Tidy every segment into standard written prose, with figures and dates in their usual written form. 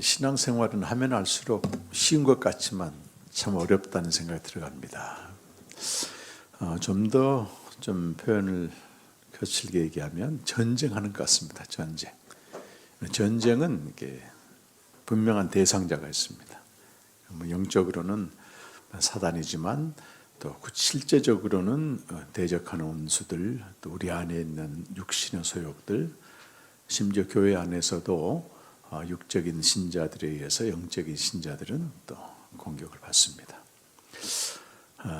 신앙생활은 하면 할수록 쉬운 것 같지만 참 어렵다는 생각이 들어갑니다. 좀 더 표현을 거칠게 얘기하면 전쟁하는 것 같습니다. 전쟁은 이게 분명한 대상자가 있습니다. 영적으로는 사단이지만 또 실제적으로는 대적하는 원수들, 또 우리 안에 있는 육신의 소욕들, 심지어 교회 안에서도 육적인 신자들에 의해서 영적인 신자들은 또 공격을 받습니다.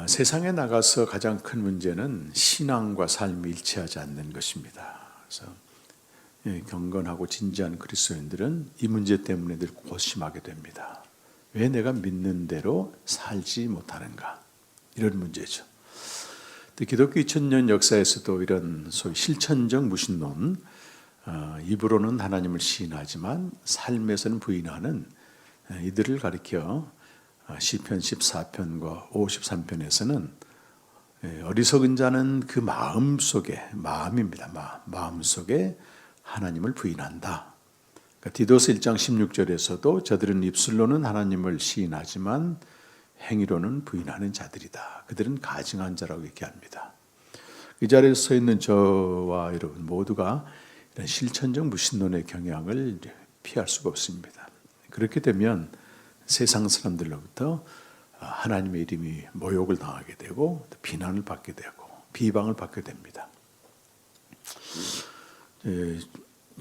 세상에 나가서 가장 큰 문제는 신앙과 삶이 일치하지 않는 것입니다. 그래서 경건하고 진지한 그리스도인들은 이 문제 때문에 늘 고심하게 됩니다. 왜 내가 믿는 대로 살지 못하는가? 이런 문제죠. 기독교 2000년 역사에서도 이런 소위 실천적 무신론, 입으로는 하나님을 시인하지만 삶에서는 부인하는 이들을 가리켜 시편 14편과 53편에서는 어리석은 자는 그 마음입니다. 마음속에 하나님을 부인한다. 그러니까 디도스 1장 16절에서도 저들은 입술로는 하나님을 시인하지만 행위로는 부인하는 자들이다. 그들은 가증한 자라고 얘기합니다. 이 자리에 서 있는 저와 여러분 모두가 이런 실천적 무신론의 경향을 피할 수가 없습니다. 그렇게 되면 세상 사람들로부터 하나님의 이름이 모욕을 당하게 되고 비난을 받게 되고 비방을 받게 됩니다.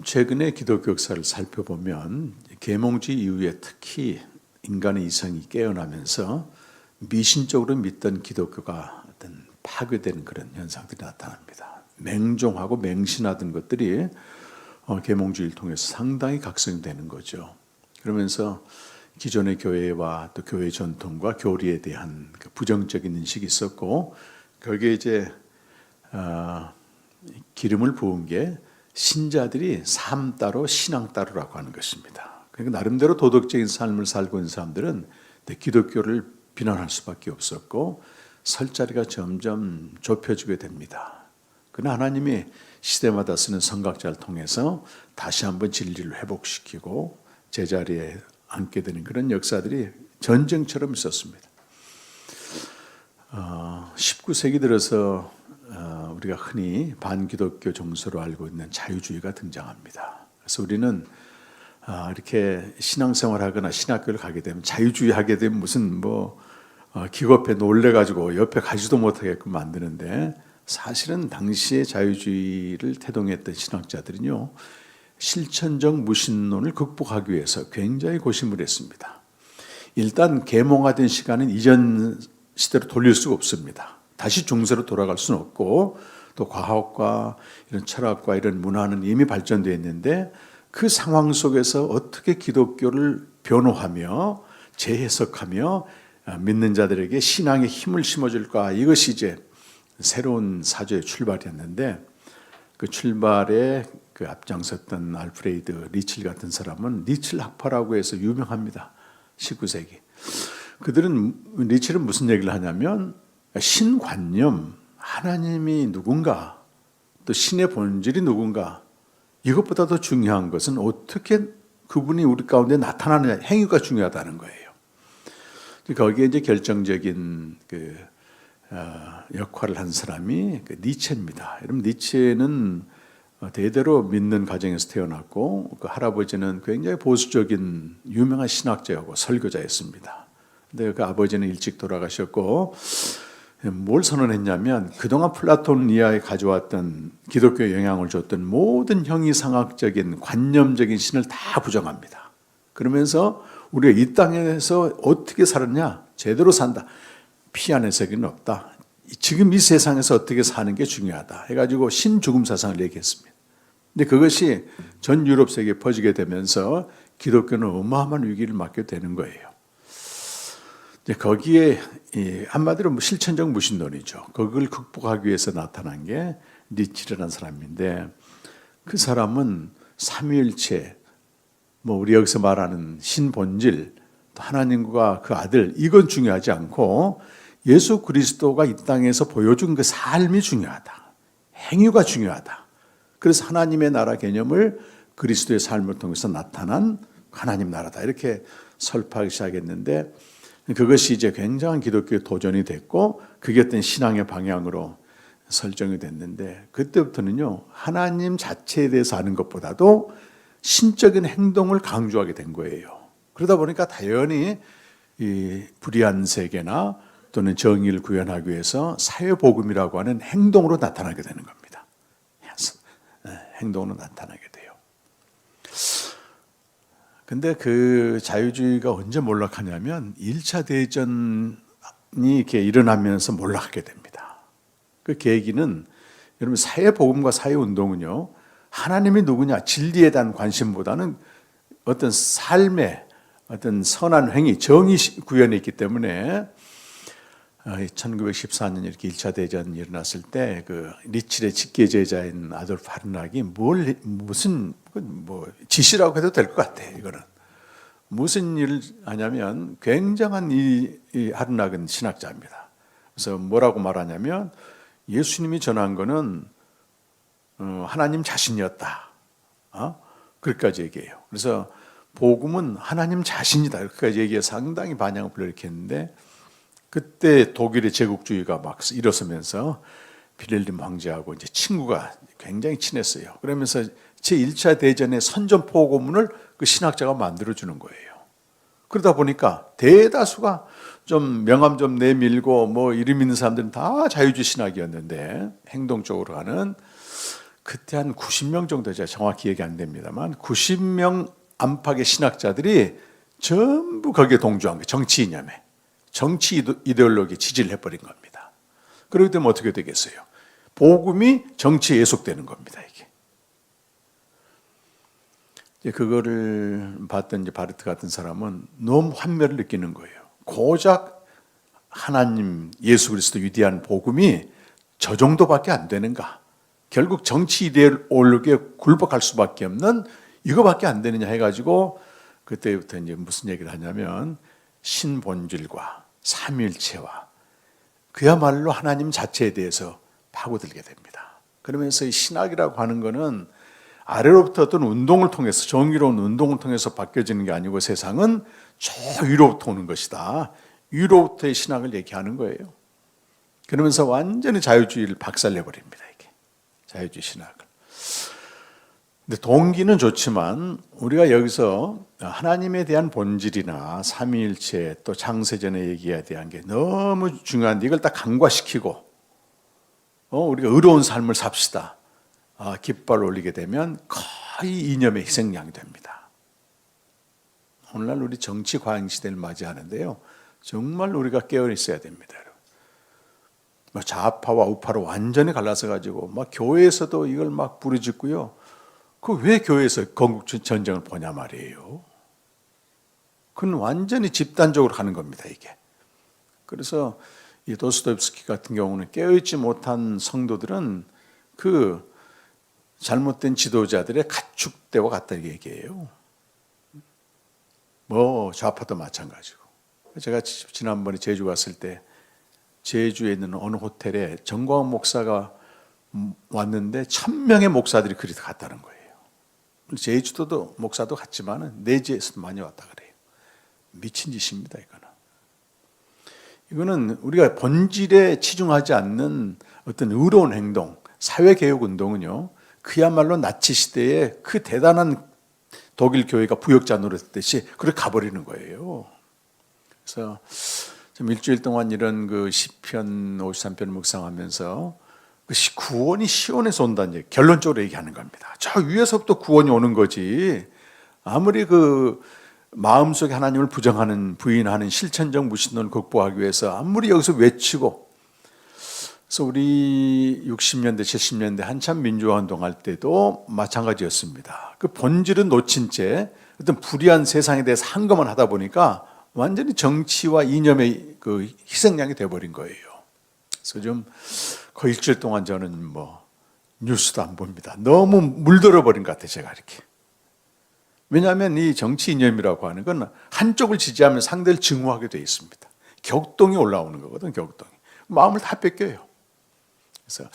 최근에 기독교 역사를 살펴보면 계몽주의 이후에 특히 인간의 이성이 깨어나면서 미신적으로 믿던 기독교가 어떤 파괴되는 그런 현상들이 나타납니다. 맹종하고 맹신하던 것들이 계몽주의를 통해서 상당히 각성되는 거죠. 그러면서 기존의 교회와 또 교회 전통과 교리에 대한 부정적인 인식이 있었고, 거기에 이제 기름을 부은 게 신자들이 삶 따로 신앙 따로라고 하는 것입니다. 그러니까 나름대로 도덕적인 삶을 살고 있는 사람들은 기독교를 비난할 수밖에 없었고 설 자리가 점점 좁혀지게 됩니다. 그러나 하나님이 시대마다 쓰는 선각자를 통해서 다시 한번 진리를 회복시키고 제자리에 앉게 되는 그런 역사들이 전쟁처럼 있었습니다. 19세기 들어서 우리가 흔히 반기독교 정서로 알고 있는 자유주의가 등장합니다. 그래서 우리는 이렇게 신앙생활하거나 신학교를 가게 되면 자유주의 하게 되면 무슨 기겁해 놀래가지고 옆에 가지도 못하게끔 만드는데, 사실은 당시에 자유주의를 태동했던 신학자들은요, 실천적 무신론을 극복하기 위해서 굉장히 고심을 했습니다. 일단 계몽화된 시간은 이전 시대로 돌릴 수가 없습니다. 다시 중세로 돌아갈 수는 없고, 또 과학과 이런 철학과 이런 문화는 이미 발전되어 있는데 그 상황 속에서 어떻게 기독교를 변호하며 재해석하며 믿는 자들에게 신앙의 힘을 심어줄까, 이것이 이제 새로운 사조의 출발이었는데, 그 출발에 그 앞장섰던 알프레이드 리첼 같은 사람은 리첼 학파라고 해서 유명합니다. 19세기. 리첼은 무슨 얘기를 하냐면 신관념, 하나님이 누군가, 또 신의 본질이 누군가, 이것보다 더 중요한 것은 어떻게 그분이 우리 가운데 나타나느냐, 행위가 중요하다는 거예요. 거기에 이제 결정적인 역할을 한 사람이 니체입니다. 여러분, 니체는 대대로 믿는 가정에서 태어났고, 그 할아버지는 굉장히 보수적인 유명한 신학자였고 설교자였습니다. 근데 그 아버지는 일찍 돌아가셨고, 뭘 선언했냐면 그동안 플라톤 이하에 가져왔던 기독교에 영향을 줬던 모든 형이상학적인 관념적인 신을 다 부정합니다. 그러면서 우리가 이 땅에서 어떻게 살았냐, 제대로 산다, 피안의 세계는 없다, 지금 이 세상에서 어떻게 사는 게 중요하다 해가지고 신죽음 사상을 얘기했습니다. 근데 그것이 전 유럽 세계에 퍼지게 되면서 기독교는 어마어마한 위기를 맞게 되는 거예요. 거기에 한마디로 실천적 무신론이죠. 그걸 극복하기 위해서 나타난 게 니체라는 사람인데, 그 사람은 삼위일체, 우리 여기서 말하는 신본질, 또 하나님과 그 아들, 이건 중요하지 않고 예수 그리스도가 이 땅에서 보여준 그 삶이 중요하다, 행위가 중요하다. 그래서 하나님의 나라 개념을 그리스도의 삶을 통해서 나타난 하나님 나라다 이렇게 설파하기 시작했는데 그것이 이제 굉장한 기독교의 도전이 됐고 그게 어떤 신앙의 방향으로 설정이 됐는데 그때부터는요 하나님 자체에 대해서 아는 것보다도 신적인 행동을 강조하게 된 거예요. 그러다 보니까 당연히 이 불의한 세계나 또는 정의를 구현하기 위해서 사회복음이라고 하는 행동으로 나타나게 되는 겁니다. 행동으로 나타나게 돼요. 근데 그 자유주의가 언제 몰락하냐면 1차 대전이 이렇게 일어나면서 몰락하게 됩니다. 그 계기는 여러분 사회복음과 사회운동은요 하나님이 누구냐 진리에 대한 관심보다는 어떤 삶의 어떤 선한 행위, 정의 구현에 있기 때문에 1914년 이렇게 1차 대전이 일어났을 때 그 리칠의 직계 제자인 아돌프 하르낙이 무슨 지시라고 해도 될 것 같아. 이거는 무슨 일을 하냐면 굉장한 이 하르낙은 신학자입니다. 그래서 뭐라고 말하냐면 예수님이 전한 거는 하나님 자신이었다. 그렇게까지 얘기해요. 그래서 복음은 하나님 자신이다. 이렇게까지 얘기해서 상당히 반향을 불러일으켰는데 그때 독일의 제국주의가 막 일어서면서 빌헬름 황제하고 이제 친구가 굉장히 친했어요. 그러면서 제1차 대전의 선전포고문을 그 신학자가 만들어주는 거예요. 그러다 보니까 대다수가 좀 명함 좀 내밀고 뭐 이름 있는 사람들은 다 자유주의 신학이었는데 행동적으로 가는 그때 한 90명 정도 제가 정확히 얘기 안 됩니다만 90명 안팎의 신학자들이 전부 거기에 동조한 거예요. 정치 이념에. 정치 이데올로기에 지지를 해버린 겁니다. 그렇기 때문에 어떻게 되겠어요? 복음이 정치에 예속되는 겁니다. 이게 그거를 봤던 이제 바르트 같은 사람은 너무 환멸을 느끼는 거예요. 고작 하나님 예수 그리스도 위대한 복음이 저 정도밖에 안 되는가? 결국 정치 이데올로기에 굴복할 수밖에 없는 이거밖에 안 되느냐 해가지고 그때부터 이제 무슨 얘기를 하냐면 신본질과 삼위일체와 그야말로 하나님 자체에 대해서 파고들게 됩니다. 그러면서 이 신학이라고 하는 거는 아래로부터 어떤 운동을 통해서 정의로운 운동을 통해서 바뀌어지는 게 아니고 세상은 저 위로부터 오는 것이다. 위로부터의 신학을 얘기하는 거예요. 그러면서 완전히 자유주의를 박살내버립니다. 이게 자유주의 신학을. 근데 동기는 좋지만 우리가 여기서 하나님에 대한 본질이나 삼위일체 또 창세전의 얘기에 대한 게 너무 중요한데 이걸 딱 간과시키고 우리가 의로운 삶을 삽시다. 깃발을 올리게 되면 거의 이념의 희생양이 됩니다. 오늘날 우리 정치 과잉 시대를 맞이하는데요. 정말 우리가 깨어 있어야 됩니다. 좌파와 우파로 완전히 갈라서 가지고 막 교회에서도 이걸 막 부르짖고요. 그 왜 교회에서 건국 전쟁을 보냐 말이에요. 그건 완전히 집단적으로 하는 겁니다, 이게. 그래서 이 도스토옙스키 같은 경우는 깨어있지 못한 성도들은 그 잘못된 지도자들의 가축대와 같다 이렇게 얘기해요. 뭐 좌파도 마찬가지고. 제가 지난번에 제주 갔을 때 제주에 있는 어느 호텔에 정광훈 목사가 왔는데 1000명의 목사들이 그리 갔다는 거예요. 제주도도 목사도 갔지만 내지에서도 많이 왔다 그래요. 미친 짓입니다, 이거는 우리가 본질에 치중하지 않는 어떤 의로운 행동, 사회개혁 운동은요, 그야말로 나치 시대에 그 대단한 독일 교회가 부역자 노릇했듯이 그렇게 가버리는 거예요. 그래서 좀 일주일 동안 이런 그 시편 53편을 묵상하면서 구원이 시온에서 온다는 얘기, 결론적으로 얘기하는 겁니다. 저 위에서부터 구원이 오는 거지. 아무리 그 마음속에 하나님을 부인하는 실천적 무신론을 극복하기 위해서 아무리 여기서 외치고, 그래서 우리 60년대, 70년대 한참 민주화 운동할 때도 마찬가지였습니다. 그 본질은 놓친 채 어떤 불의한 세상에 대해서 한 것만 하다 보니까 완전히 정치와 이념의 그 희생양이 돼버린 거예요. 그래서 좀 거의 일주일 동안 저는 뭐 뉴스도 안 봅니다. 너무 물들어 버린 것 같아요, 제가 이렇게. 왜냐하면 이 정치 이념이라고 하는 건 한쪽을 지지하면 상대를 증오하게 돼 있습니다. 격동이 올라오는 거거든, 격동이. 마음을 다 뺏겨요. 그래서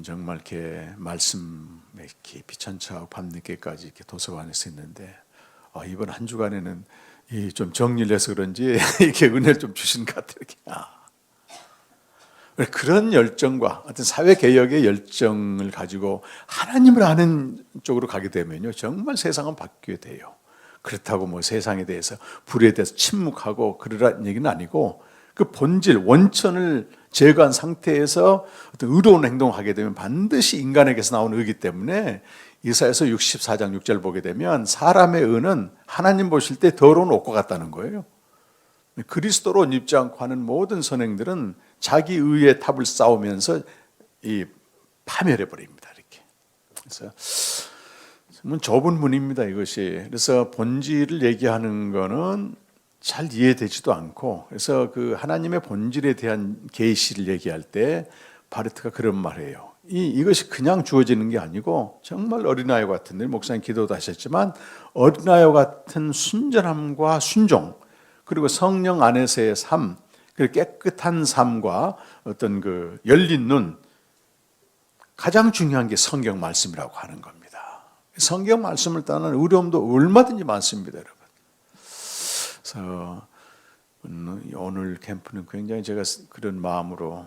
정말 이렇게 말씀에 깊이 천천하고 밤늦게까지 이렇게 도서관에서 있는데 이번 한 주간에는 좀 정리를 해서 그런지 이렇게 은혜를 좀 주신 것 같아요. 그런 열정과 어떤 사회 개혁의 열정을 가지고 하나님을 아는 쪽으로 가게 되면요, 정말 세상은 바뀌게 돼요. 그렇다고 뭐 세상에 대해서 불의에 대해서 침묵하고 그러라는 얘기는 아니고 그 본질 원천을 제거한 상태에서 어떤 의로운 행동을 하게 되면 반드시 인간에게서 나오는 의이기 때문에 이사야서 64장 6절 보게 되면 사람의 의는 하나님 보실 때 더러운 옷과 같다는 거예요. 그리스도로 입지 않고 하는 모든 선행들은 자기 의의 탑을 쌓으면서 파멸해 버립니다. 이렇게. 그래서 정말 좁은 문입니다, 이것이. 그래서 본질을 얘기하는 거는 잘 이해되지도 않고, 그래서 그 하나님의 본질에 대한 계시를 얘기할 때 바르트가 그런 말이에요. 이것이 그냥 주어지는 게 아니고 정말 어린아이 같은, 목사님 기도도 하셨지만 어린아이 같은 순전함과 순종, 그리고 성령 안에서의 삶, 그 깨끗한 삶과 어떤 그 열린 눈, 가장 중요한 게 성경 말씀이라고 하는 겁니다. 성경 말씀을 따는 어려움도 얼마든지 많습니다, 여러분. 그래서 오늘 캠프는 굉장히 제가 그런 마음으로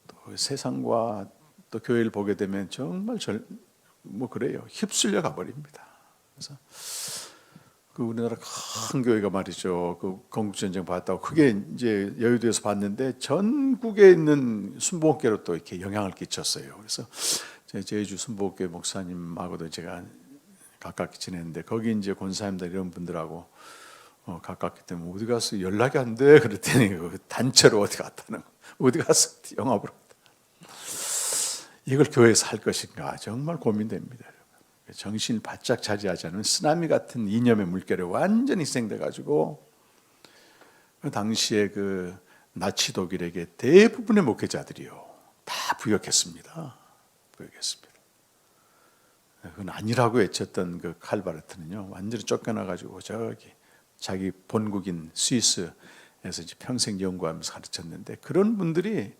또 세상과 또 교회를 보게 되면 정말 그래요. 휩쓸려 가버립니다. 그래서 그 우리나라 큰 교회가 말이죠. 그 건국전쟁 봤다고 그게 이제 여의도에서 봤는데 전국에 있는 순복음교회로 또 이렇게 영향을 끼쳤어요. 그래서 제주 순복음교회 목사님하고도 제가 가깝게 지냈는데 거기 이제 권사님들 이런 분들하고 가깝기 때문에 어디 가서 연락이 안 돼. 그랬더니 단체로 어디 갔다는 어디 가서 영업을 했다. 이걸 교회에서 할 것인가 정말 고민됩니다. 정신을 바짝 차지하지 않은 쓰나미 같은 이념의 물결에 완전히 희생돼 가지고 당시에 그 나치 독일에게 대부분의 목회자들이요 다 부역했습니다. 그건 아니라고 외쳤던 그 칼바르트는요 완전히 쫓겨나 가지고 저기 자기 본국인 스위스에서 이제 평생 연구하면서 가르쳤는데 그런 분들이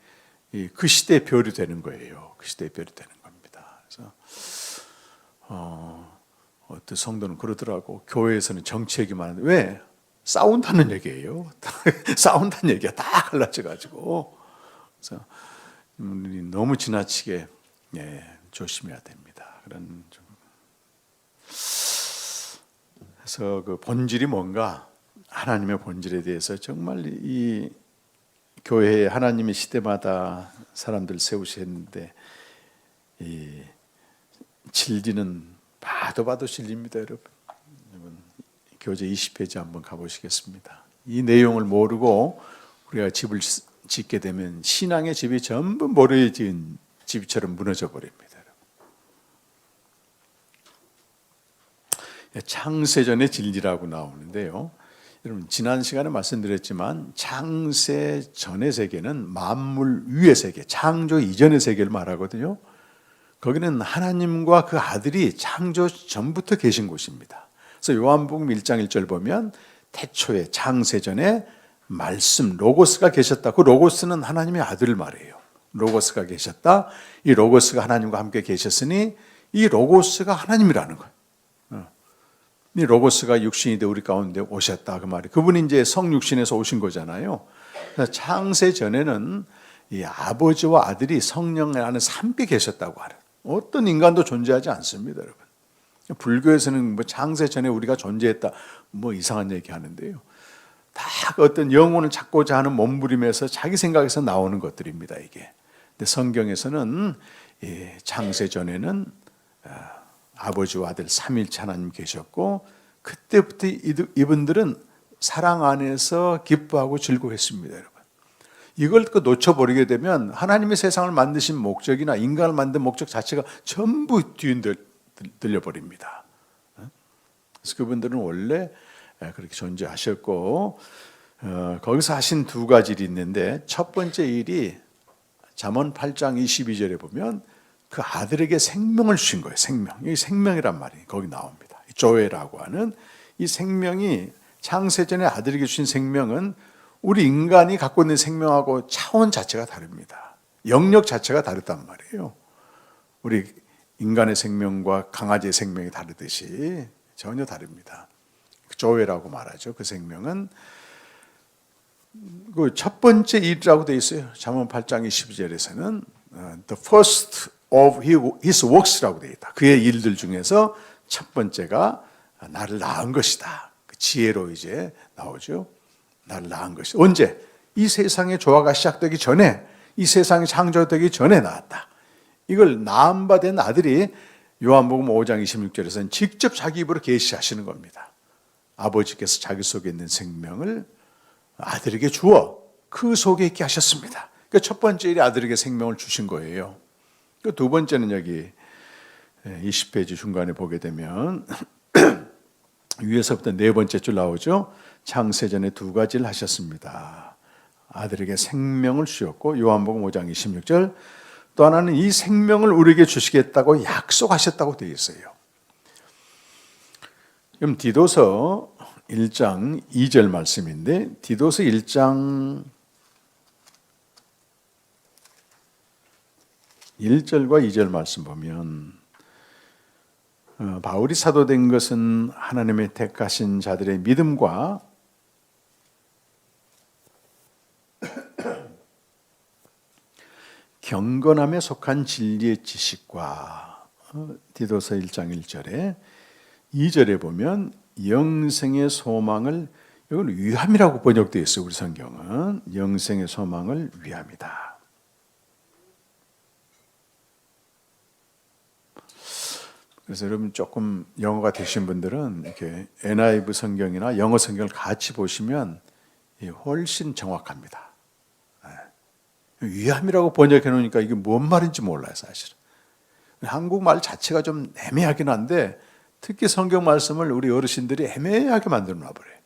그 시대의 별이 되는 거예요. 그 시대의 별이 되는 겁니다. 그래서 어떤 성도는 그러더라고. 교회에서는 정치 얘기만 하는데 왜? 싸운다는 얘기예요. 싸운다는 얘기가 다 갈라져가지고. 그래서 너무 지나치게 조심해야 됩니다. 그런 좀. 그래서 그 본질이 뭔가 하나님의 본질에 대해서 정말 이 교회에 하나님의 시대마다 사람들 세우셨는데 이 진리는 봐도 진리입니다, 여러분. 교재 20페이지 한번 가보시겠습니다. 이 내용을 모르고 우리가 집을 짓게 되면 신앙의 집이 전부 모래에 지은 집처럼 무너져 버립니다. 창세전의 진리라고 나오는데요. 여러분 지난 시간에 말씀드렸지만 창세전의 세계는 만물 위의 세계, 창조 이전의 세계를 말하거든요. 거기는 하나님과 그 아들이 창조 전부터 계신 곳입니다. 그래서 요한복음 1장 1절 보면 태초에 창세전에 말씀 로고스가 계셨다. 그 로고스는 하나님의 아들을 말해요. 로고스가 계셨다. 이 로고스가 하나님과 함께 계셨으니 이 로고스가 하나님이라는 거예요. 이 로고스가 육신이 되어 우리 가운데 오셨다 그 말이. 그분이 이제 성육신에서 오신 거잖아요. 창세 전에는 이 아버지와 아들이 성령 안에 함께 계셨다고 하는. 어떤 인간도 존재하지 않습니다, 여러분. 불교에서는 뭐 창세 전에 우리가 존재했다 뭐 이상한 얘기 하는데요. 다 어떤 영혼을 찾고자 하는 몸부림에서 자기 생각에서 나오는 것들입니다, 이게. 근데 성경에서는 창세 전에는 아버지와 아들 삼위일체 하나님 계셨고 그때부터 이분들은 사랑 안에서 기뻐하고 즐거워했습니다, 여러분. 이걸 놓쳐버리게 되면 하나님의 세상을 만드신 목적이나 인간을 만든 목적 자체가 전부 뒤흔들려버립니다. 그래서 그분들은 원래 그렇게 존재하셨고 거기서 하신 두 가지 일이 있는데 첫 번째 일이 잠언 8장 22절에 보면 그 아들에게 생명을 주신 거예요. 생명. 이 생명이란 말이 거기 나옵니다. 조회라고 하는 이 생명이 창세전에 아들에게 주신 생명은 우리 인간이 갖고 있는 생명하고 차원 자체가 다릅니다. 영역 자체가 다르단 말이에요. 우리 인간의 생명과 강아지의 생명이 다르듯이 전혀 다릅니다. 조회라고 말하죠. 그 생명은 그 첫 번째 일이라고 되어 있어요. 잠언 8장 22절에서는 the first of his works라고 되어 있다. 그의 일들 중에서 첫 번째가 나를 낳은 것이다. 그 지혜로 이제 나오죠. 나를 낳은 것이 언제? 이 세상의 조화가 시작되기 전에, 이 세상이 창조되기 전에 낳았다. 이걸 낳은 바 된 아들이 요한복음 5장 26절에서는 직접 자기 입으로 계시하시는 겁니다. 아버지께서 자기 속에 있는 생명을 아들에게 주어 그 속에 있게 하셨습니다. 그러니까 첫 번째 일이 아들에게 생명을 주신 거예요. 두 번째는 여기 20페이지 중간에 보게 되면 위에서부터 네 번째 줄 나오죠. 창세전에 두 가지를 하셨습니다. 아들에게 생명을 주셨고 요한복음 5장 26절 또 하나는 이 생명을 우리에게 주시겠다고 약속하셨다고 되어 있어요. 그럼 디도서 1장 2절 말씀인데 디도서 1장 1절과 2절 말씀 보면 바울이 사도된 것은 하나님의 택하신 자들의 믿음과 경건함에 속한 진리의 지식과 디도서 1장 1절에 2절에 보면 영생의 소망을 이걸 위함이라고 번역되어 있어요. 우리 성경은 영생의 소망을 위함이다. 그래서 여러분 조금 영어가 되신 분들은 이렇게 NIV 성경이나 영어 성경을 같이 보시면 훨씬 정확합니다. 위함이라고 번역해 놓으니까 이게 뭔 말인지 몰라요, 사실은. 한국말 자체가 좀 애매하긴 한데 특히 성경 말씀을 우리 어르신들이 애매하게 만들어 놔버려요.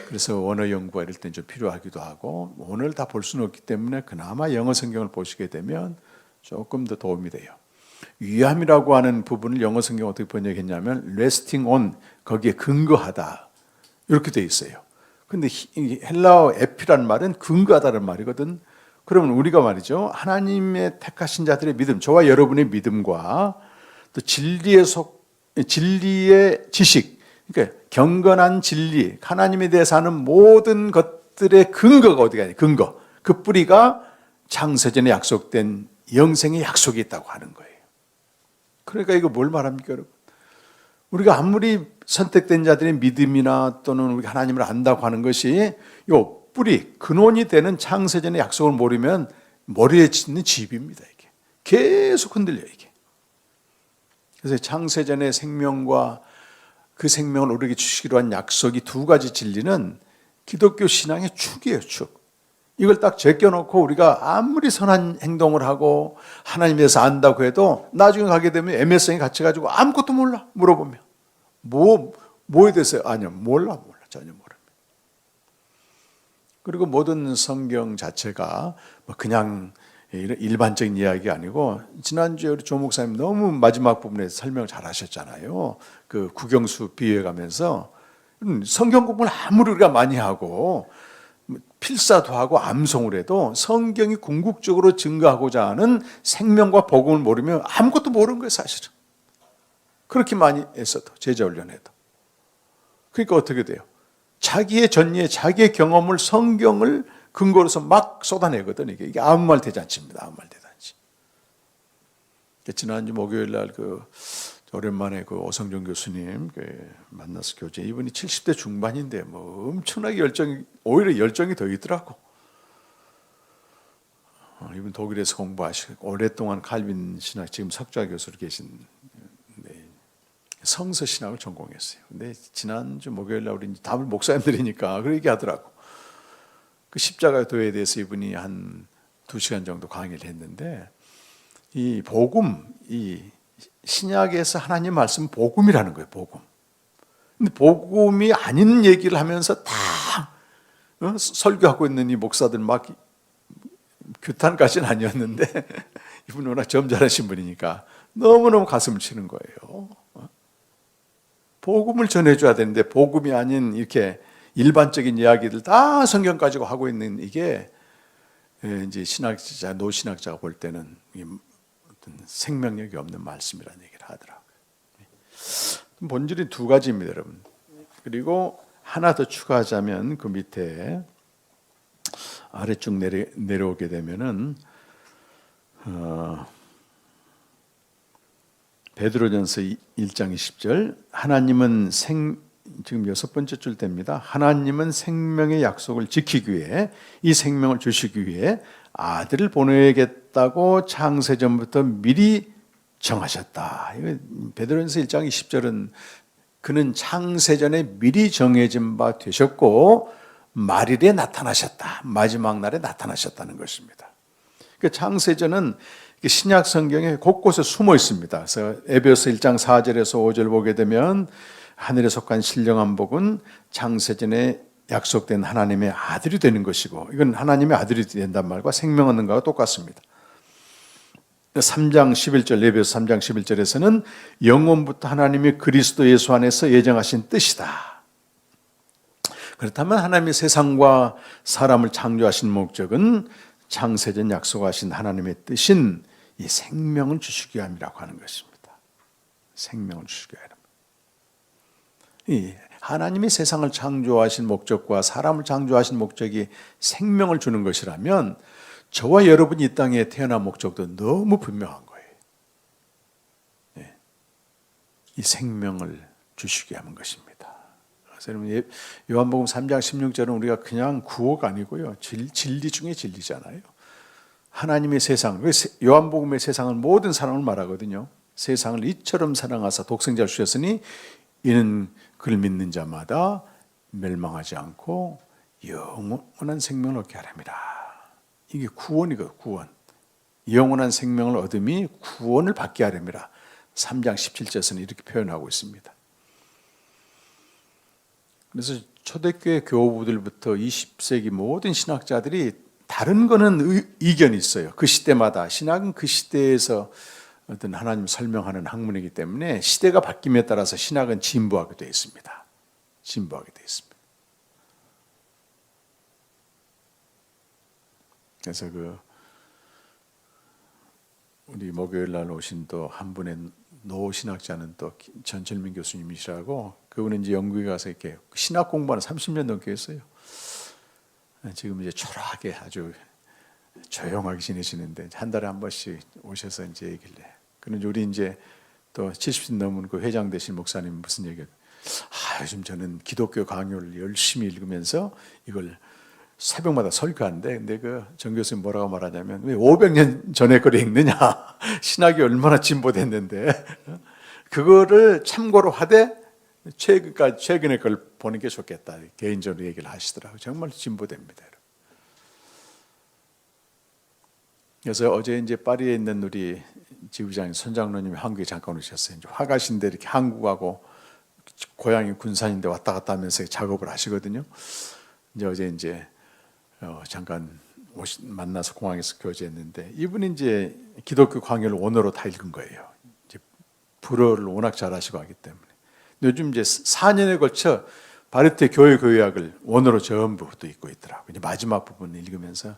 그래서 언어 연구가 이럴 땐 좀 필요하기도 하고 오늘 다 볼 수는 없기 때문에 그나마 영어 성경을 보시게 되면 조금 더 도움이 돼요. 위함이라고 하는 부분을 영어 성경 어떻게 번역했냐면 resting on, 거기에 근거하다 이렇게 돼 있어요. 근데 헬라어 에피라는 말은 근거하다는 말이거든. 그러면 우리가 말이죠, 하나님의 택하신 자들의 믿음, 저와 여러분의 믿음과 또 진리의 지식, 그러니까 경건한 진리, 하나님에 대해서 하는 모든 것들의 근거가 어디가 있냐? 근거, 그 뿌리가 창세전에 약속된 영생의 약속이 있다고 하는 거예요. 그러니까 이거 뭘 말합니까, 여러분? 우리가 아무리 선택된 자들의 믿음이나 또는 우리가 하나님을 안다고 하는 것이 요 뿌리, 근원이 되는 창세전의 약속을 모르면 머리에 짓는 집입니다. 이게 계속 흔들려 이게. 그래서 창세전의 생명과 그 생명을 우리에게 주시기로 한 약속이 두 가지 진리는 기독교 신앙의 축이에요, 축. 이걸 딱 제껴놓고 우리가 아무리 선한 행동을 하고 하나님에 대해서 안다고 해도 나중에 가게 되면 애매성이 갇혀가지고 아무것도 몰라. 물어보면 뭐에 대해서 아니요, 몰라 전혀 몰라. 그리고 모든 성경 자체가 그냥 일반적인 이야기가 아니고 지난주에 우리 조 목사님 너무 마지막 부분에 설명을 잘 하셨잖아요. 그 국영수 비유해 가면서 성경 공부를 아무리 우리가 많이 하고 필사도 하고 암송을 해도 성경이 궁극적으로 증거하고자 하는 생명과 복음을 모르면 아무것도 모르는 거예요, 사실은. 그렇게 많이 했어도, 제자 훈련해도. 그러니까 어떻게 돼요? 자기의 전예, 자기의 경험을 성경을 근거로서 막 쏟아내거든. 이게 아무 말 대잔치입니다. 아무 말 대잔치. 지난주 목요일 날 오랜만에 오성종 교수님 만나서 교제, 이분이 70대 중반인데 엄청나게 오히려 열정이 더 있더라고. 이분 독일에서 공부하시고 오랫동안 칼빈 신학, 지금 석좌 교수로 계신 성서 신학을 전공했어요. 근데 지난주 목요일 날 우리 다들 목사님들이니까 그 얘기하더라고. 그 십자가 도에 대해서 이분이 한 2시간 정도 강의를 했는데 이 복음, 이 신약에서 하나님 말씀 복음이라는 거예요, 복음. 근데 복음이 아닌 얘기를 하면서 다 설교하고 있는 이 목사들 막 규탄까지는 아니었는데 이분은 워낙 점잖으신 분이니까 너무너무 가슴을 치는 거예요. 복음을 전해줘야 되는데 복음이 아닌 이렇게 일반적인 이야기들 다 성경 가지고 하고 있는 이게 이제 신학자, 노신학자가 볼 때는 어떤 생명력이 없는 말씀이라는 얘기를 하더라고요. 본질이 두 가지입니다, 여러분. 그리고 하나 더 추가하자면 그 밑에 아래쪽 내려오게 되면은 베드로전서 1장 20절 하나님은 지금 6번째 됩니다. 하나님은 생명의 약속을 지키기 위해 이 생명을 주시기 위해 아들을 보내겠다고 창세전부터 미리 정하셨다. 베드로전서 1장 20절은 그는 창세전에 미리 정해진 바 되셨고 말일에 나타나셨다. 마지막 날에 나타나셨다는 것입니다. 창세전은 신약 성경에 곳곳에 숨어 있습니다. 그래서 에베소서 1장 4절에서 5절 보게 되면 하늘에 속한 신령한 복은 창세전에 약속된 하나님의 아들이 되는 것이고, 이건 하나님의 아들이 된다는 말과 생명 얻는 것과 똑같습니다. 3장 11절, 에베소서 3장 11절에서는 영원부터 하나님이 그리스도 예수 안에서 예정하신 뜻이다. 그렇다면 하나님의 세상과 사람을 창조하신 목적은 창세전 약속하신 하나님의 뜻인 이 생명을 주시기 위함이라고 하는 것입니다. 생명을 주시기 위함. 이 하나님이 세상을 창조하신 목적과 사람을 창조하신 목적이 생명을 주는 것이라면 저와 여러분이 이 땅에 태어난 목적도 너무 분명한 거예요. 이 생명을 주시기 위한 것입니다. 그래서 여러분 요한복음 3장 16절은 우리가 그냥 구호가 아니고요. 진리 중에 진리잖아요. 하나님의 세상, 요한복음의 세상은 모든 사람을 말하거든요. 세상을 이처럼 사랑하사 독생자를 주셨으니 이는 그를 믿는 자마다 멸망하지 않고 영원한 생명을 얻게 하랍니다. 이게 구원이거든요. 구원. 영원한 생명을 얻음이 구원을 받게 하랍니다. 3장 17절에서는 이렇게 표현하고 있습니다. 그래서 초대교회 교우들부터 20세기 모든 신학자들이 다른 거는 이견이 있어요. 그 시대마다. 신학은 그 시대에서 어떤 하나님을 설명하는 학문이기 때문에 시대가 바뀜에 따라서 신학은 진보하게 되어 있습니다. 진보하게 되어 있습니다. 그래서 우리 목요일 날 오신 또 한 분의 노 신학자는 또 전철민 교수님이시라고, 그분은 이제 영국에 가서 이렇게 신학 공부하는 30년 넘게 했어요. 지금 이제 초라하게 아주 조용하게 지내시는데 한 달에 한 번씩 오셔서 이제 얘기를 해. 그런데 우리 이제 또 70세 넘은 그 회장 되신 목사님 무슨 얘기를? 요즘 저는 기독교 강요를 열심히 읽으면서 이걸 새벽마다 설교하는데, 근데 그 정 교수님 뭐라고 말하냐면 왜 500년 전에 걸 읽느냐? 신학이 얼마나 진보됐는데 그거를 참고로 하되 최근에 걸 보는 게 좋겠다. 개인적으로 얘기를 하시더라고요. 정말 진보됩니다. 그래서 어제 이제 파리에 있는 우리 지부장 선장로님이 한국에 잠깐 오셨어요. 이제 화가신데 이렇게 한국하고 고향이 군산인데 왔다 갔다 하면서 작업을 하시거든요. 이제 어제 이제 잠깐 만나서 공항에서 교제했는데, 이분이 이제 기독교 강요를 원어로 다 읽은 거예요. 이제 불어를 워낙 잘하시고 하기 때문에. 요즘 이제 4년에 걸쳐 바르테 교회 교약을 원어로 전부 또 읽고 있더라고요. 이제 마지막 부분을 읽으면서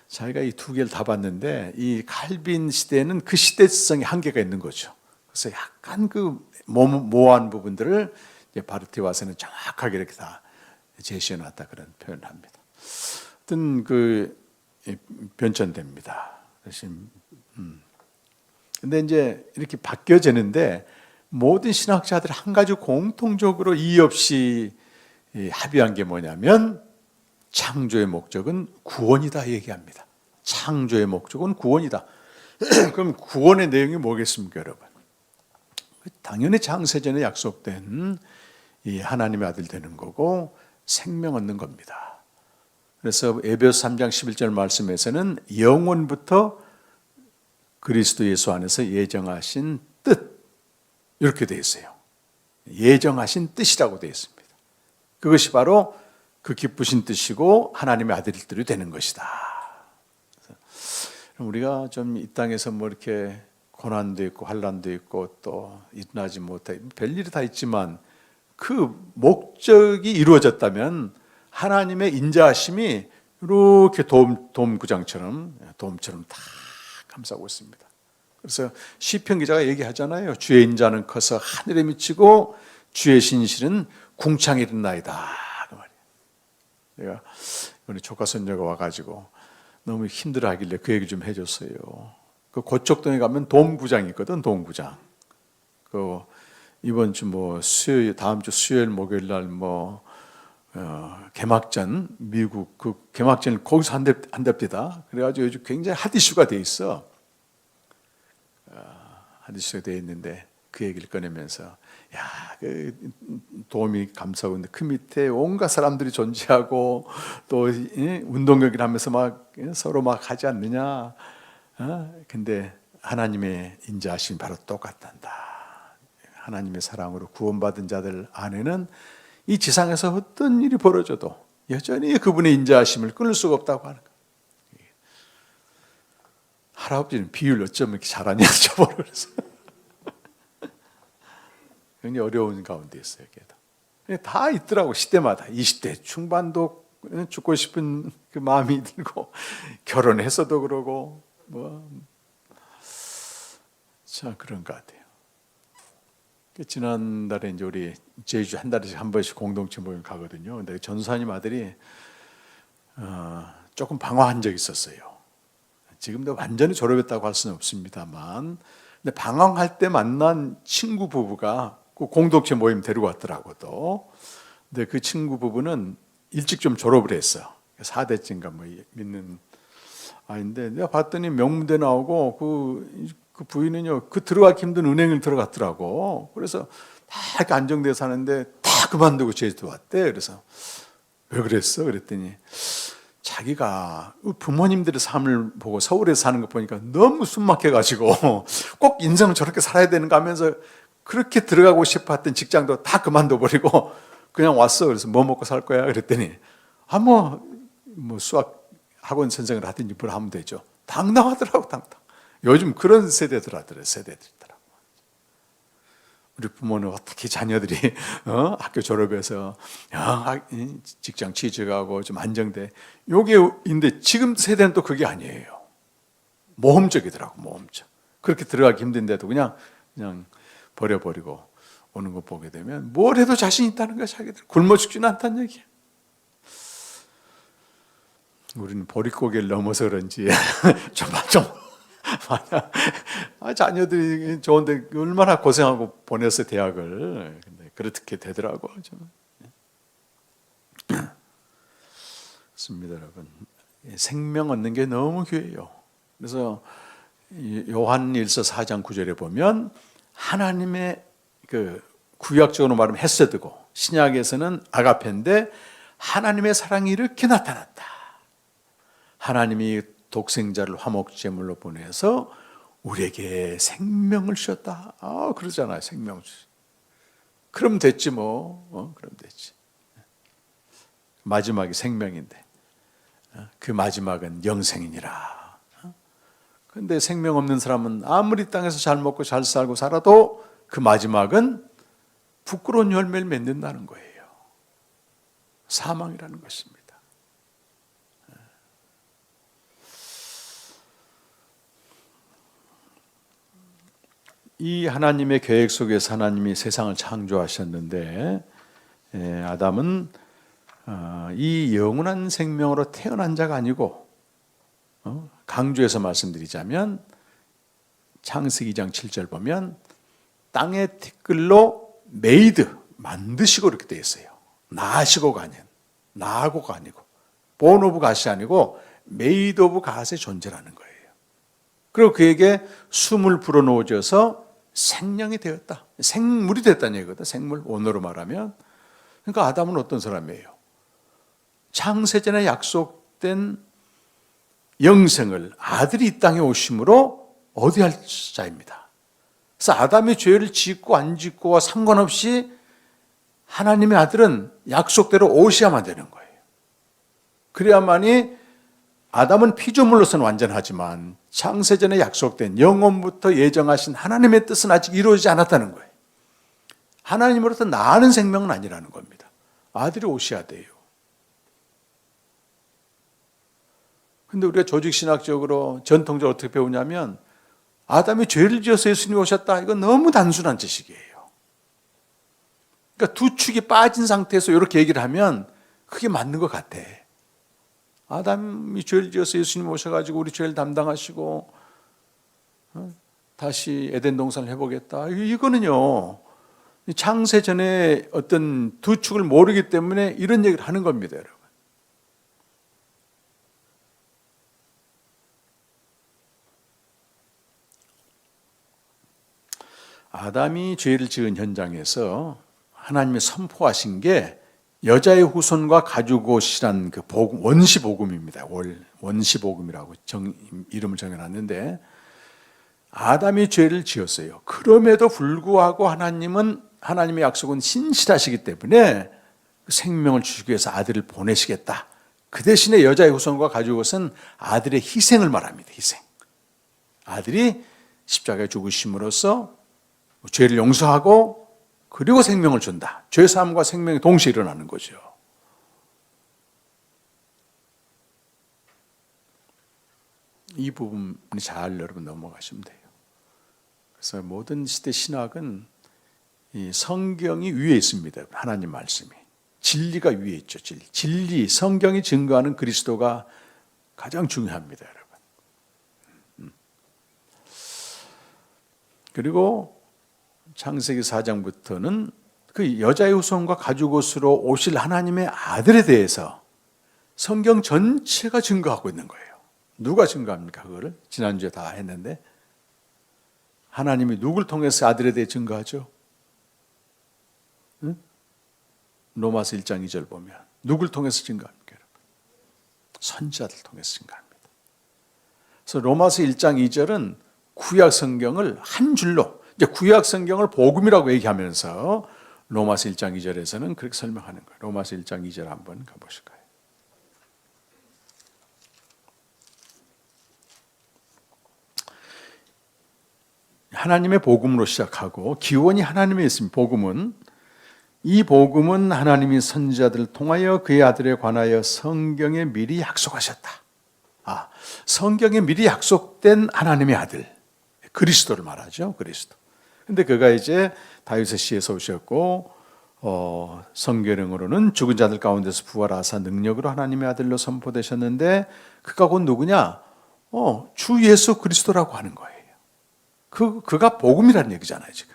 자기가 이 두 개를 다 봤는데 이 칼빈 시대에는 그 시대성의 한계가 있는 거죠. 그래서 약간 그 모호한 부분들을 이제 바르테 와서는 정확하게 이렇게 다 제시해 놨다, 그런 표현을 합니다. 어떤 변천됩니다. 근데 이제 이렇게 바뀌어지는데 모든 신학자들 한 가지 공통적으로 이의 없이 합의한 게 뭐냐면 창조의 목적은 구원이다 얘기합니다. 창조의 목적은 구원이다. 그럼 구원의 내용이 뭐겠습니까, 여러분? 당연히 창세전에 약속된 이 하나님의 아들 되는 거고 생명 얻는 겁니다. 그래서 에베소서 3장 11절 말씀에서는 영원부터 그리스도 예수 안에서 예정하신 뜻, 이렇게 되어 있어요. 예정하신 뜻이라고 되어 있습니다. 그것이 바로 그 기쁘신 뜻이고 하나님의 아들들이 되는 것이다. 우리가 좀 이 땅에서 뭐 이렇게 고난도 있고 환난도 있고 또 일어나지 못해 별일이 다 있지만 그 목적이 이루어졌다면 하나님의 인자하심이 이렇게 돔구장처럼 다 감싸고 있습니다. 그래서 시편 기자가 얘기하잖아요. 주의 인자는 커서 하늘에 미치고 주의 신실은 궁창이 일어나이다 그 말이에요. 내가 우리 조카 손녀가 와가지고 너무 힘들어하길래 그 얘기 좀 해줬어요. 그 고척동에 가면 동구장이 있거든. 동구장. 그 이번 주 뭐 수요일, 다음 주 수요일 목요일 날 뭐 개막전, 미국 그 개막전을 거기서 한답니다. 그래가지고 요즘 굉장히 핫 이슈가 돼 있어. 핫 이슈가 돼 있는데 그 얘기를 꺼내면서 야, 그 도움이 감사하고 있는데 그 밑에 온갖 사람들이 존재하고 또 운동경기를 하면서 막 서로 막 하지 않느냐. 근데 하나님의 인자하심이 바로 똑같단다. 하나님의 사랑으로 구원받은 자들 안에는 이 지상에서 어떤 일이 벌어져도 여전히 그분의 인자하심을 끊을 수가 없다고 하는 거예요. 할아버지는 비유를 어쩜 이렇게 잘하냐 저보러 그래서 굉장히 어려운 가운데 있어요. 다 있더라고. 시대마다 20대 중반도 죽고 싶은 그 마음이 들고 결혼해서도 그러고 참 그런 것 같아요. 지난달에 이제 우리 제주 한 달에 한 번씩 공동체 모임 가거든요. 근데 전사님 아들이 조금 방황한 적이 있었어요. 지금도 완전히 졸업했다고 할 수는 없습니다만, 근데 방황할 때 만난 친구 부부가 그 공동체 모임 데리고 왔더라고 또. 근데 그 친구 부부는 일찍 좀 졸업을 했어. 4대째인가 뭐 믿는 아인데 내가 봤더니 명문대 나오고 그 부인은요, 그 들어가기 힘든 은행을 들어갔더라고. 그래서 다 이렇게 안정돼서 사는데 다 그만두고 제주도 왔대. 그래서 왜 그랬어? 그랬더니 자기가 부모님들의 삶을 보고 서울에서 사는 거 보니까 너무 숨막혀가지고 꼭 인생을 저렇게 살아야 되는가 하면서 그렇게 들어가고 싶었던 직장도 다 그만둬버리고 그냥 왔어. 그래서 뭐 먹고 살 거야? 그랬더니 뭐 수학 학원 선생을 하든지 뭘 하면 되죠. 당당하더라고, 당당. 요즘 그런 세대더라고요. 우리 부모는 어떻게 자녀들이 학교 졸업해서 직장 취직하고 좀 안정돼. 요게인데 지금 세대는 또 그게 아니에요. 모험적이더라고, 모험적. 그렇게 들어가기 힘든데도 그냥 버려버리고 오는 거 보게 되면 뭘 해도 자신 있다는 거야, 자기들. 굶어 죽지는 않다는 얘기야. 우리는 보릿고개를 넘어서 그런지 좀 자녀들이 좋은데 얼마나 고생하고 보냈어 대학을. 근데 그렇게 되더라고. 그렇습니다, 여러분. 생명 얻는 게 너무 귀해요. 그래서 요한일서 4장 9절에 보면 하나님의 그 구약적으로 말하면 헤세드고 신약에서는 아가페인데 하나님의 사랑이 이렇게 나타났다. 하나님이 독생자를 화목제물로 보내서 우리에게 생명을 주셨다. 그러잖아요. 생명 주시. 그럼 됐지 뭐. 그럼 됐지. 마지막이 생명인데 그 마지막은 영생이니라. 그런데 생명 없는 사람은 아무리 땅에서 잘 먹고 잘 살고 살아도 그 마지막은 부끄러운 열매를 맺는다는 거예요. 사망이라는 것입니다. 이 하나님의 계획 속에서 하나님이 세상을 창조하셨는데 아담은 이 영원한 생명으로 태어난 자가 아니고 강조해서 말씀드리자면 창세기 2장 7절 보면 땅의 티끌로 메이드 만드시고 이렇게 되어 있어요. 나시고가 아닌 나하고가 아니고 born of God이 아니고 made of God의 존재라는 거예요. 그리고 그에게 숨을 불어넣어줘서 생명이 되었다. 생물이 됐다는 얘기거든. 생물, 원어로 말하면. 그러니까 아담은 어떤 사람이에요? 창세전에 약속된 영생을 아들이 이 땅에 오심으로 얻어야 할 자입니다. 그래서 아담이 죄를 짓고 안 짓고와 상관없이 하나님의 아들은 약속대로 오셔야만 되는 거예요. 그래야만이 아담은 피조물로서는 완전하지만 창세전에 약속된 영원부터 예정하신 하나님의 뜻은 아직 이루어지지 않았다는 거예요. 하나님으로부터 나는 생명은 아니라는 겁니다. 아들이 오셔야 돼요. 근데 우리가 조직신학적으로 전통적으로 어떻게 배우냐면 아담이 죄를 지어서 예수님이 오셨다. 이건 너무 단순한 지식이에요. 그러니까 두 축이 빠진 상태에서 이렇게 얘기를 하면 그게 맞는 것 같아. 아담이 죄를 지어서 예수님 오셔가지고 우리 죄를 담당하시고 다시 에덴 동산을 해보겠다. 이거는요, 창세 전에 어떤 두 축을 모르기 때문에 이런 얘기를 하는 겁니다, 여러분. 아담이 죄를 지은 현장에서 하나님이 선포하신 게 여자의 후손과 가죽옷이란 그 복음, 원시복음입니다. 원시복음이라고 이름을 정해놨는데, 아담이 죄를 지었어요. 그럼에도 불구하고 하나님은, 하나님의 약속은 신실하시기 때문에 생명을 주시기 위해서 아들을 보내시겠다. 그 대신에 여자의 후손과 가죽옷은 아들의 희생을 말합니다. 희생. 아들이 십자가에 죽으심으로써 죄를 용서하고 그리고 생명을 준다. 죄사함과 생명이 동시에 일어나는 거죠. 이 부분이 잘 여러분 넘어가시면 돼요. 그래서 모든 시대 신학은 이 성경이 위에 있습니다. 하나님 말씀이. 진리가 위에 있죠. 진리, 성경이 증거하는 그리스도가 가장 중요합니다, 여러분. 그리고 창세기 4장부터는 그 여자의 후손과 가죽옷으로 오실 하나님의 아들에 대해서 성경 전체가 증거하고 있는 거예요. 누가 증거합니까? 그거를 지난주에 다 했는데, 하나님이 누굴 통해서 아들에 대해 증거하죠? 응? 로마서 1장 2절 보면 누굴 통해서 증거합니까, 여러분? 선지자들 통해서 증거합니다. 그래서 로마서 1장 2절은 구약 성경을 한 줄로, 이제 구약 성경을 복음이라고 얘기하면서 로마서 1장 2절에서는 그렇게 설명하는 거예요. 로마서 1장 2절 한번 가보실까요? 하나님의 복음으로 시작하고 기원이 하나님에 있습니다. 복음은, 이 복음은 하나님이 선지자들을 통하여 그의 아들에 관하여 성경에 미리 약속하셨다. 성경에 미리 약속된 하나님의 아들, 그리스도를 말하죠. 그리스도. 근데 그가 이제 다윗의 씨에서 오셨고, 성경으로는 죽은 자들 가운데서 부활하사 능력으로 하나님의 아들로 선포되셨는데, 그가 곧 누구냐? 주 예수 그리스도라고 하는 거예요. 그가 복음이라는 얘기잖아요, 지금.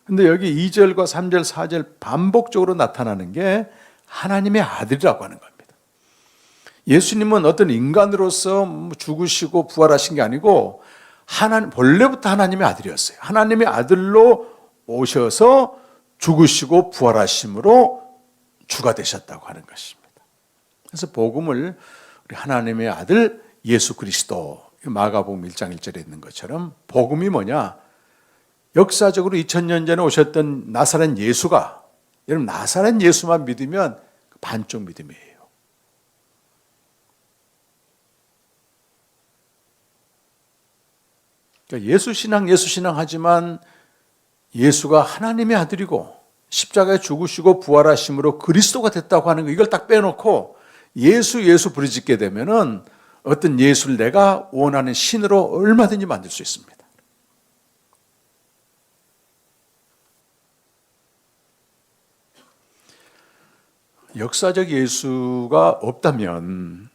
근데 여기 2절과 3절, 4절 반복적으로 나타나는 게 하나님의 아들이라고 하는 겁니다. 예수님은 어떤 인간으로서 죽으시고 부활하신 게 아니고, 본래부터 하나님의 아들이었어요. 하나님의 아들로 오셔서 죽으시고 부활하심으로 주가 되셨다고 하는 것입니다. 그래서 복음을 우리 하나님의 아들 예수 그리스도, 마가복음 1장 1절에 있는 것처럼 복음이 뭐냐? 역사적으로 2000년 전에 오셨던 나사렛 예수가, 여러분 나사렛 예수만 믿으면 반쪽 믿음이에요. 그러니까 예수 신앙 하지만 예수가 하나님의 아들이고 십자가에 죽으시고 부활하심으로 그리스도가 됐다고 하는 거, 이걸 딱 빼놓고 예수 부르짖게 되면은 어떤 예수를 내가 원하는 신으로 얼마든지 만들 수 있습니다. 역사적 예수가 없다면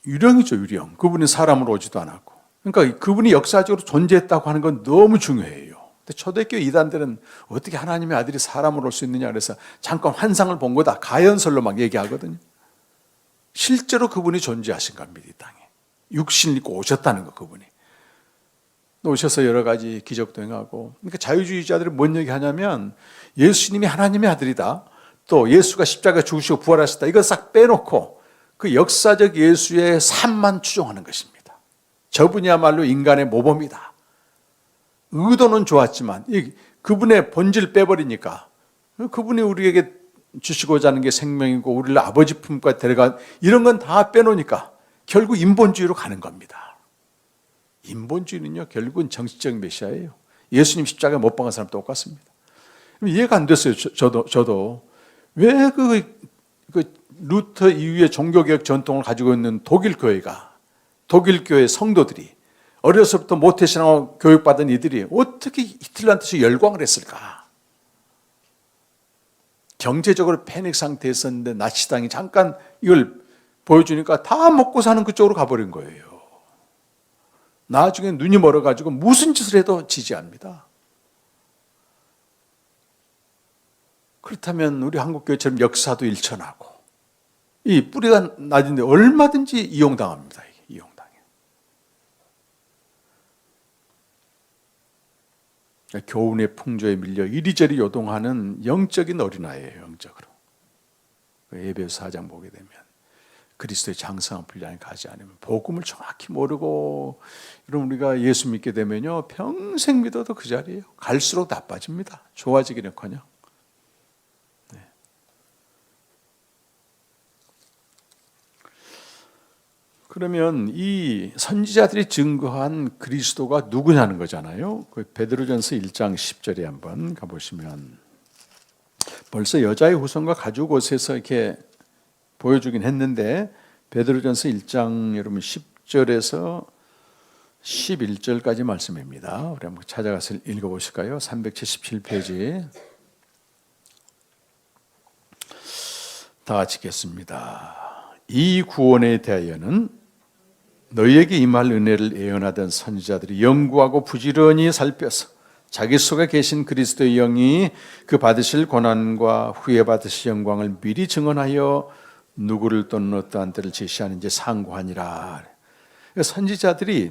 유령이죠, 유령. 그분은 사람으로 오지도 않았고. 그러니까 그분이 역사적으로 존재했다고 하는 건 너무 중요해요. 근데 초대교회 이단들은 어떻게 하나님의 아들이 사람으로 올 수 있느냐 그래서 잠깐 환상을 본 거다, 가연설로 막 얘기하거든요. 실제로 그분이 존재하신 겁니다, 이 땅에. 육신을 입고 오셨다는 거, 그분이. 오셔서 여러 가지 기적도 행하고. 그러니까 자유주의자들이 뭔 얘기하냐면 예수님이 하나님의 아들이다, 또 예수가 십자가에 죽으시고 부활하셨다, 이걸 싹 빼놓고 그 역사적 예수의 삶만 추종하는 것입니다. 저분이야말로 인간의 모범이다. 의도는 좋았지만 그분의 본질을 빼버리니까, 그분이 우리에게 주시고자 하는 게 생명이고 우리를 아버지 품까지 데려간 이런 건 다 빼놓으니까 결국 인본주의로 가는 겁니다. 인본주의는요, 결국은 정치적 메시아예요. 예수님 십자가에 못 박은 사람 똑같습니다. 이해가 안 됐어요. 저도 왜 그 루터 이후의 종교개혁 전통을 가지고 있는 독일 교회 성도들이, 어려서부터 모태신앙 교육받은 이들이 어떻게 히틀러한테서 열광을 했을까? 경제적으로 패닉 상태에 있었는데 나치당이 잠깐 이걸 보여주니까 다 먹고 사는 그쪽으로 가버린 거예요. 나중에 눈이 멀어가지고 무슨 짓을 해도 지지합니다. 그렇다면 우리 한국교회처럼 역사도 일천하고 이 뿌리가 낮은데 얼마든지 이용당합니다. 이용당해. 교훈의 풍조에 밀려 이리저리 요동하는 영적인 어린아이예요. 영적으로. 에베소 4장 보게 되면 그리스도의 장성한 분량에 가지 않으면 복음을 정확히 모르고 여러분 우리가 예수 믿게 되면요 평생 믿어도 그 자리예요. 갈수록 나빠집니다. 좋아지기는커녕. 그러면 이 선지자들이 증거한 그리스도가 누구냐는 거잖아요. 그 베드로전서 1장 10절에 한번 가보시면 벌써 여자의 후손과 가죽 옷에서 이렇게 보여주긴 했는데 베드로전서 1장 여러분 10절에서 11절까지 말씀입니다. 우리 한번 찾아가서 읽어보실까요? 377페이지 다 같이 읽겠습니다. 이 구원에 대하여는 너희에게 임할 은혜를 예언하던 선지자들이 연구하고 부지런히 살펴서 자기 속에 계신 그리스도의 영이 그 받으실 고난과 후에 받으실 영광을 미리 증언하여 누구를 또는 어떠한 때를 제시하는지 상고하니라. 선지자들이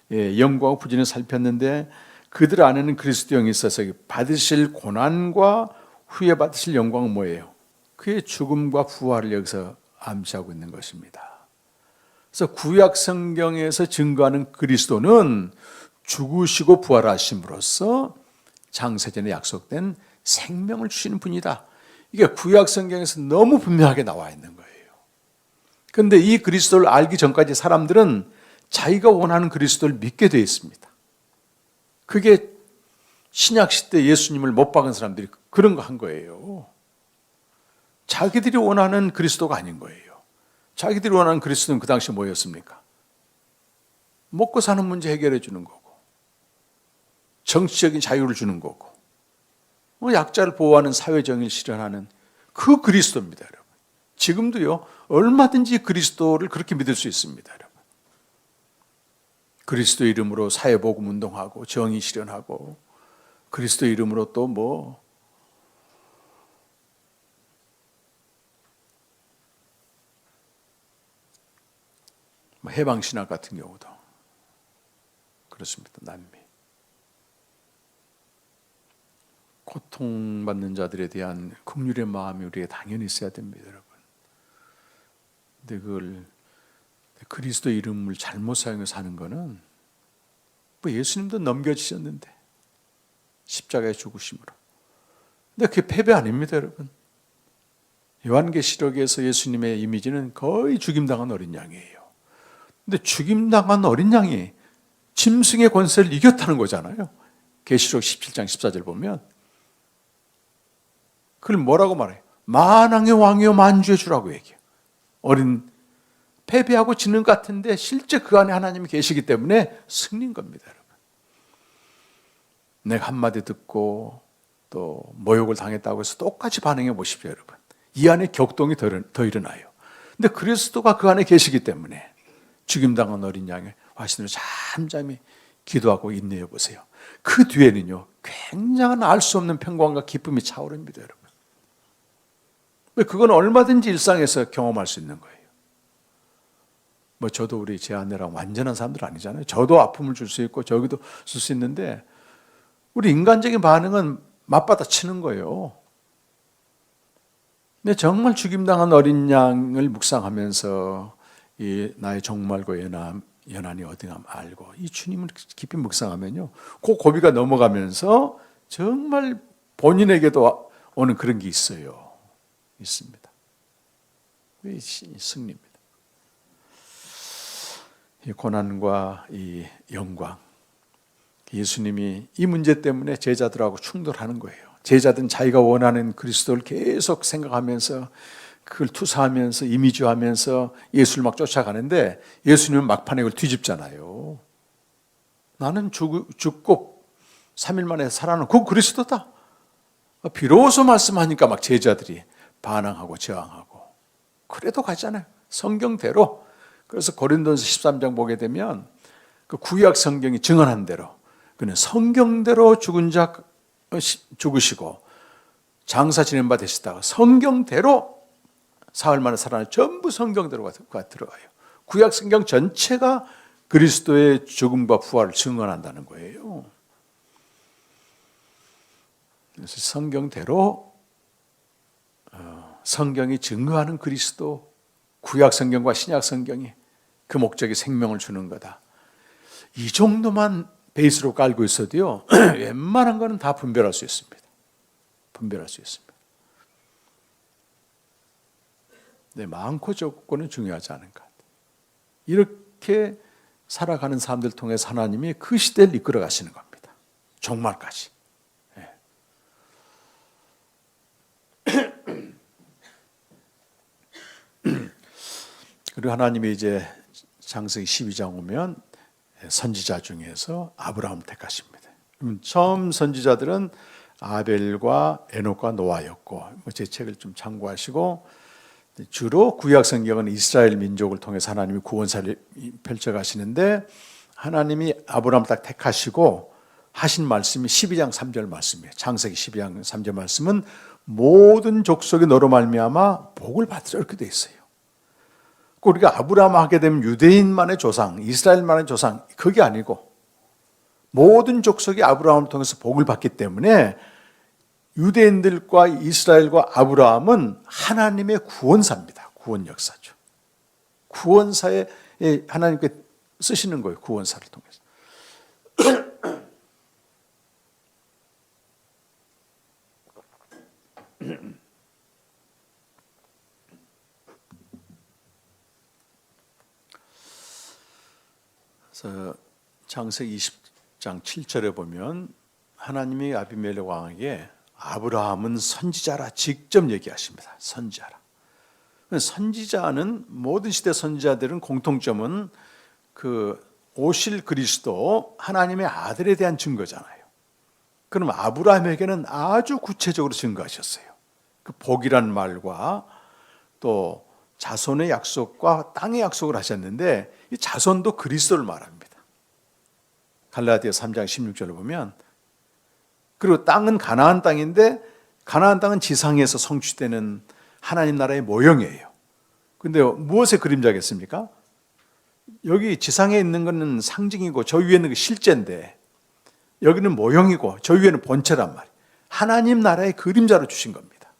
연구하고 부지런히 살폈는데 그들 안에는 그리스도 영이 있어서 받으실 고난과 후에 받으실 영광은 뭐예요? 그의 죽음과 부활을 여기서 암시하고 있는 것입니다. 그래서 구약 성경에서 증거하는 그리스도는 죽으시고 부활하심으로써 장세전에 약속된 생명을 주시는 분이다. 이게 구약 성경에서 너무 분명하게 나와 있는 거예요. 그런데 이 그리스도를 알기 전까지 사람들은 자기가 원하는 그리스도를 믿게 되어 있습니다. 그게 신약 시대 예수님을 못 박은 사람들이 그런 거 한 거예요. 자기들이 원하는 그리스도가 아닌 거예요. 자기들이 원하는 그리스도는 그 당시 뭐였습니까? 먹고 사는 문제 해결해 주는 거고 정치적인 자유를 주는 거고 약자를 보호하는 사회정의를 실현하는 그 그리스도입니다. 여러분. 지금도요 얼마든지 그리스도를 그렇게 믿을 수 있습니다. 여러분. 그리스도 이름으로 사회복음 운동하고 정의 실현하고 그리스도 이름으로 또 해방신학 같은 경우도 그렇습니다. 남미 고통받는 자들에 대한 긍휼의 마음이 우리에게 당연히 있어야 됩니다. 여러분. 근데 그걸 그리스도 이름을 잘못 사용해서 하는 거는 예수님도 넘겨지셨는데 십자가의 죽으심으로. 근데 그게 패배 아닙니다. 여러분. 요한계시록에서 예수님의 이미지는 거의 죽임당한 어린 양이에요. 근데 죽임당한 어린 양이 짐승의 권세를 이겼다는 거잖아요. 계시록 17장 14절 보면 그걸 뭐라고 말해요? 만왕의 왕이요 만주의 주라고 얘기해요. 어린 패배하고 지는 것 같은데 실제 그 안에 하나님이 계시기 때문에 승리인 겁니다. 여러분. 내가 한마디 듣고 또 모욕을 당했다고 해서 똑같이 반응해 보십시오. 여러분. 이 안에 격동이 더 일어나요. 근데 그리스도가 그 안에 계시기 때문에 죽임당한 어린 양의 화신으로 잠잠히 기도하고 인내해 보세요. 그 뒤에는요 굉장한 알 수 없는 평강과 기쁨이 차오릅니다. 여러분. 그건 얼마든지 일상에서 경험할 수 있는 거예요. 저도 우리 제 아내랑 완전한 사람들 아니잖아요. 저도 아픔을 줄 수 있고 저기도 쓸 수 있는데 우리 인간적인 반응은 맞받아치는 거예요. 근데 정말 죽임당한 어린 양을 묵상하면서 이 나의 종말과 연한이 어딘가 알고 이 주님을 깊이 묵상하면요 그 고비가 넘어가면서 정말 본인에게도 오는 그런 게 있어요. 있습니다. 이 승리입니다. 이 고난과 이 영광 예수님이 이 문제 때문에 제자들하고 충돌하는 거예요. 제자들은 자기가 원하는 그리스도를 계속 생각하면서 그걸 투사하면서 이미지하면서 예수를 막 쫓아가는데 예수님은 막판에 그걸 뒤집잖아요. 나는 죽고 3일 만에 살아나는 그 그리스도다. 비로소 말씀하니까 막 제자들이 반항하고 저항하고 그래도 가잖아요. 성경대로. 그래서 고린도전서 13장 보게 되면 그 구약 성경이 증언한 대로 그는 성경대로 죽은 자 죽으시고 장사 지낸 바 되시다가 성경대로 사흘 만에 살아나 전부 성경대로가 들어가요. 구약 성경 전체가 그리스도의 죽음과 부활을 증언한다는 거예요. 그래서 성경대로 성경이 증거하는 그리스도, 구약 성경과 신약 성경이 그 목적이 생명을 주는 거다. 이 정도만 베이스로 깔고 있어도요, 웬만한 거는 다 분별할 수 있습니다. 분별할 수 있습니다. 네, 많고 적고는 중요하지 않은 것 같아요. 이렇게 살아가는 사람들 통해서 하나님이 그 시대를 이끌어 가시는 겁니다. 종말까지. 네. 그리고 하나님이 이제 창세기 12장 오면 선지자 중에서 아브라함을 택하십니다. 처음 선지자들은 아벨과 에녹과 노아였고 제 책을 좀 참고하시고 주로 구약 성경은 이스라엘 민족을 통해서 하나님이 구원사를 펼쳐가시는데 하나님이 아브라함을 딱 택하시고 하신 말씀이 12장 3절 말씀이에요. 창세기 12장 3절 말씀은 모든 족속이 너로 말미암아 복을 받으리라 이렇게 돼 있어요. 우리가 아브라함 하게 되면 유대인만의 조상, 이스라엘만의 조상 그게 아니고 모든 족속이 아브라함을 통해서 복을 받기 때문에 유대인들과 이스라엘과 아브라함은 하나님의 구원사입니다. 구원 역사죠. 구원사에 하나님께 쓰시는 거예요. 구원사를 통해서. 그래서 창세기 20장 7절에 보면 하나님이 아비멜렉 왕에게 아브라함은 선지자라 직접 얘기하십니다. 선지자라. 선지자는 모든 시대 선지자들은 공통점은 그 오실 그리스도 하나님의 아들에 대한 증거잖아요. 그럼 아브라함에게는 아주 구체적으로 증거하셨어요. 그 복이란 말과 또 자손의 약속과 땅의 약속을 하셨는데 이 자손도 그리스도를 말합니다. 갈라디아 3장 16절을 보면 그리고 땅은 가나안 땅인데 가나안 땅은 지상에서 성취되는 하나님 나라의 모형이에요. 근데 무엇의 그림자겠습니까? 여기 지상에 있는 것은 상징이고 저 위에 있는 게 실제인데 여기는 모형이고 저 위에는 본체란 말이에요. 하나님 나라의 그림자로 주신 겁니다.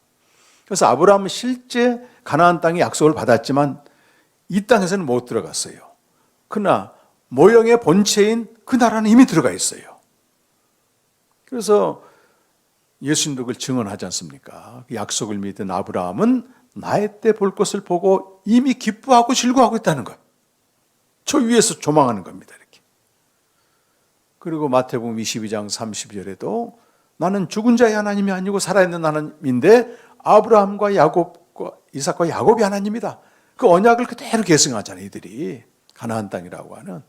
그래서 아브라함은 실제 가나안 땅의 약속을 받았지만 이 땅에서는 못 들어갔어요. 그러나 모형의 본체인 그 나라는 이미 들어가 있어요. 그래서 예수님도 그걸 증언하지 않습니까? 약속을 믿은 아브라함은 나의 때 볼 것을 보고 이미 기뻐하고 즐거워하고 있다는 거예요. 저 위에서 조망하는 겁니다. 이렇게. 그리고 마태복음 22장 30절에도 나는 죽은 자의 하나님이 아니고 살아있는 하나님인데 아브라함과 야곱과 이삭과 야곱이 하나님이다. 그 언약을 그대로 계승하잖아요. 이들이 가나안 땅이라고 하는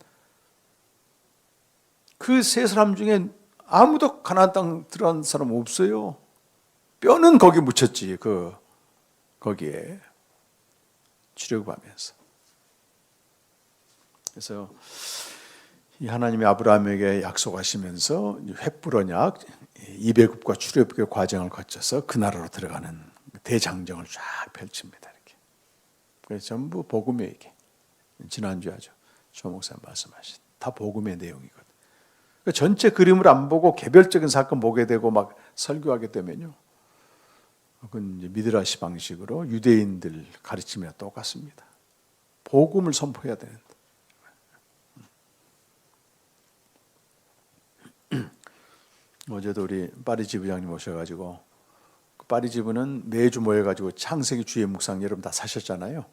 그 세 사람 중에 아무도 가나안 땅 들어간 사람 없어요. 뼈는 거기 묻혔지. 거기에 출애굽하면서. 그래서 이 하나님이 아브라함에게 약속하시면서 횃불 언약 200읍과 출애굽의 과정을 거쳐서 그 나라로 들어가는 대장정을 쫙 펼칩니다. 이렇게. 그래서 전부 복음의 얘기. 지난주에 아주 조 목사님 말씀하신 다 복음의 내용이거든. 그러니까 전체 그림을 안 보고 개별적인 사건 보게 되고 막 설교하게 되면요. 그건 이제 미드라시 방식으로 유대인들 가르침이랑 똑같습니다. 복음을 선포해야 되는데. 어제도 우리 파리지 부장님 오셔가지고 파리지 부는 매주 모여가지고 창세기 주의 묵상 여러분 다 사셨잖아요.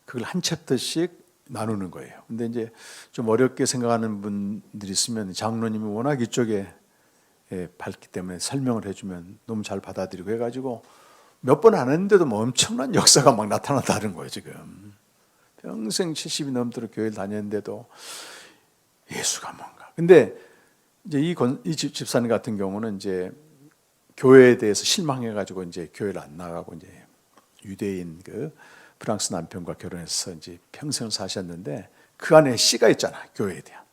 그걸 한 챕터씩 나누는 거예요. 근데 이제 좀 어렵게 생각하는 분들이 있으면 장로님이 워낙 이쪽에 밝기 때문에 설명을 해주면 너무 잘 받아들이고 해가지고 몇 번 안 했는데도 뭐 엄청난 역사가 막 나타났다는 거예요. 지금 평생 70이 넘도록 교회를 다녔는데도 예수가 뭔가. 근데 이제 이 집사님 같은 경우는 이제 교회에 대해서 실망해가지고 이제 교회를 안 나가고 이제 유대인 그 프랑스 남편과 결혼해서 이제 평생을 사셨는데 그 안에 씨가 있잖아, 교회에 대한.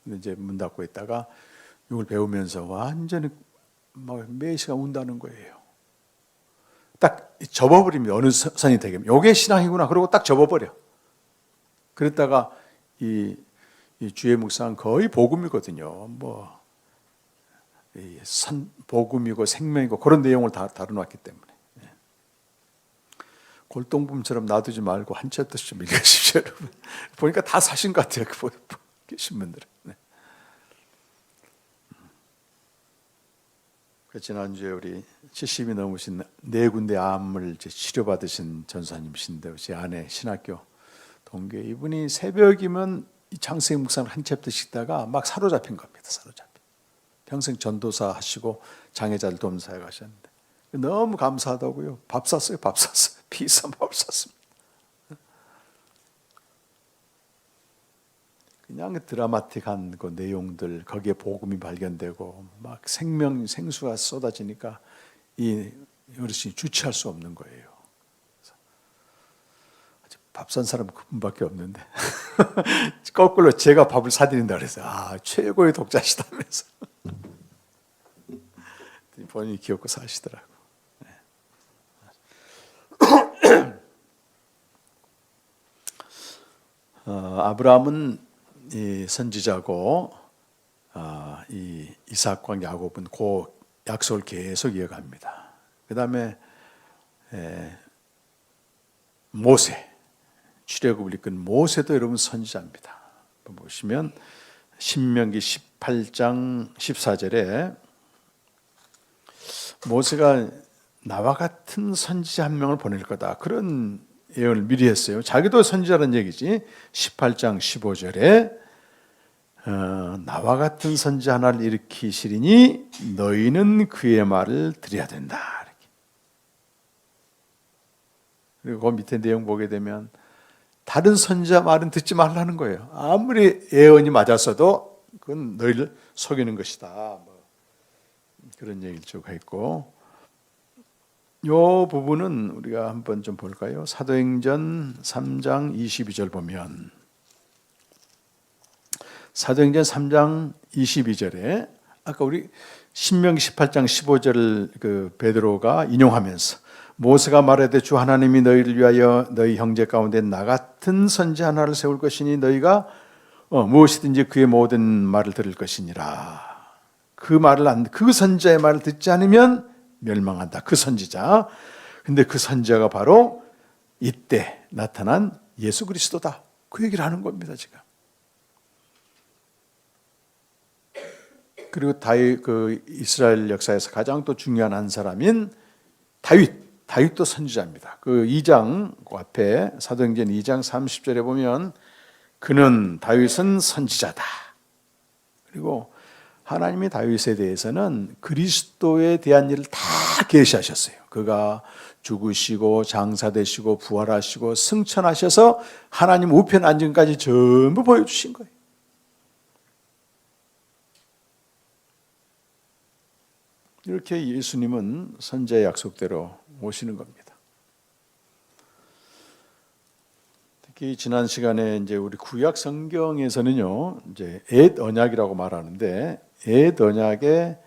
근데 이제 문 닫고 있다가 이걸 배우면서 완전히 막 매 시간 운다는 거예요. 딱 접어버리면 어느 선이 되겠면 요게 신앙이구나 그러고 딱 접어버려. 그랬다가 이 주의 묵상은 거의 복음이거든요. 뭐 복음이고 생명이고 그런 내용을 다 다뤄놨기 때문에 골동품처럼 놔두지 말고 한 챕터씩 좀 읽으십시오, 여러분. 보니까 다 사신 것 같아요. 계신 분들은. 네. 지난주에 우리 70이 넘으신 네 군데 암을 치료받으신 전사님이신데 제 아내 신학교 동기 이분이 새벽이면 이 창세기 묵상을 한 챕터씩 다가 막 사로잡힌 겁니다. 사로잡힌. 평생 전도사 하시고 장애자들 돕는 사역 하셨는데 너무 감사하다고요. 밥 샀어요. 밥 샀어요. 비싼 밥 샀습니다. 그냥 드라마틱한 그 내용들 거기에 복음이 발견되고 막 생수가 쏟아지니까 이 어르신이 주체할 수 없는 거예요. 밥 산 사람 그분밖에 없는데 거꾸로 제가 밥을 사드린다 그래서 최고의 독자시다면서 본인이 귀엽고 사시더라고. 아브라함은 이 선지자고 이 이삭과 야곱은 그 약속을 계속 이어갑니다. 그 다음에 모세, 출애굽을 이끈 모세도 여러분 선지자입니다. 보시면 신명기 18장 14절에 모세가 나와 같은 선지자 한 명을 보낼 거다. 그런 예언을 미리 했어요. 자기도 선지자라는 얘기지. 18장 15절에 나와 같은 선지자 하나를 일으키시리니 너희는 그의 말을 들어야 된다. 이렇게. 그리고 그 밑에 내용 보게 되면 다른 선지자 말은 듣지 말라는 거예요. 아무리 예언이 맞았어도 그건 너희를 속이는 것이다. 뭐 그런 얘기를 쭉 했고 이 부분은 우리가 한번 좀 볼까요? 사도행전 3장 22절 보면 사도행전 3장 22절에 아까 우리 신명기 18장 15절을 그 베드로가 인용하면서 모세가 말하되 주 하나님이 너희를 위하여 너희 형제 가운데 나 같은 선지 하나를 세울 것이니 너희가 무엇이든지 그의 모든 말을 들을 것이니라. 그 선지자의 말을 듣지 않으면 멸망한다. 그 선지자. 근데 그 선지자가 바로 이때 나타난 예수 그리스도다. 그 얘기를 하는 겁니다, 지금. 그리고 그 이스라엘 역사에서 가장 또 중요한 한 사람인 다윗도 선지자입니다. 그 2장 그 앞에 사도행전 2장 30절에 보면 그는 다윗은 선지자다. 그리고 하나님이 다윗에 대해서는 그리스도에 대한 일을 다 계시하셨어요. 그가 죽으시고 장사되시고 부활하시고 승천하셔서 하나님 우편 앉음까지 전부 보여주신 거예요. 이렇게 예수님은 선지자의 약속대로 오시는 겁니다. 특히 지난 시간에 이제 우리 구약 성경에서는요, 이제 옛 언약이라고 말하는데 옛 언약의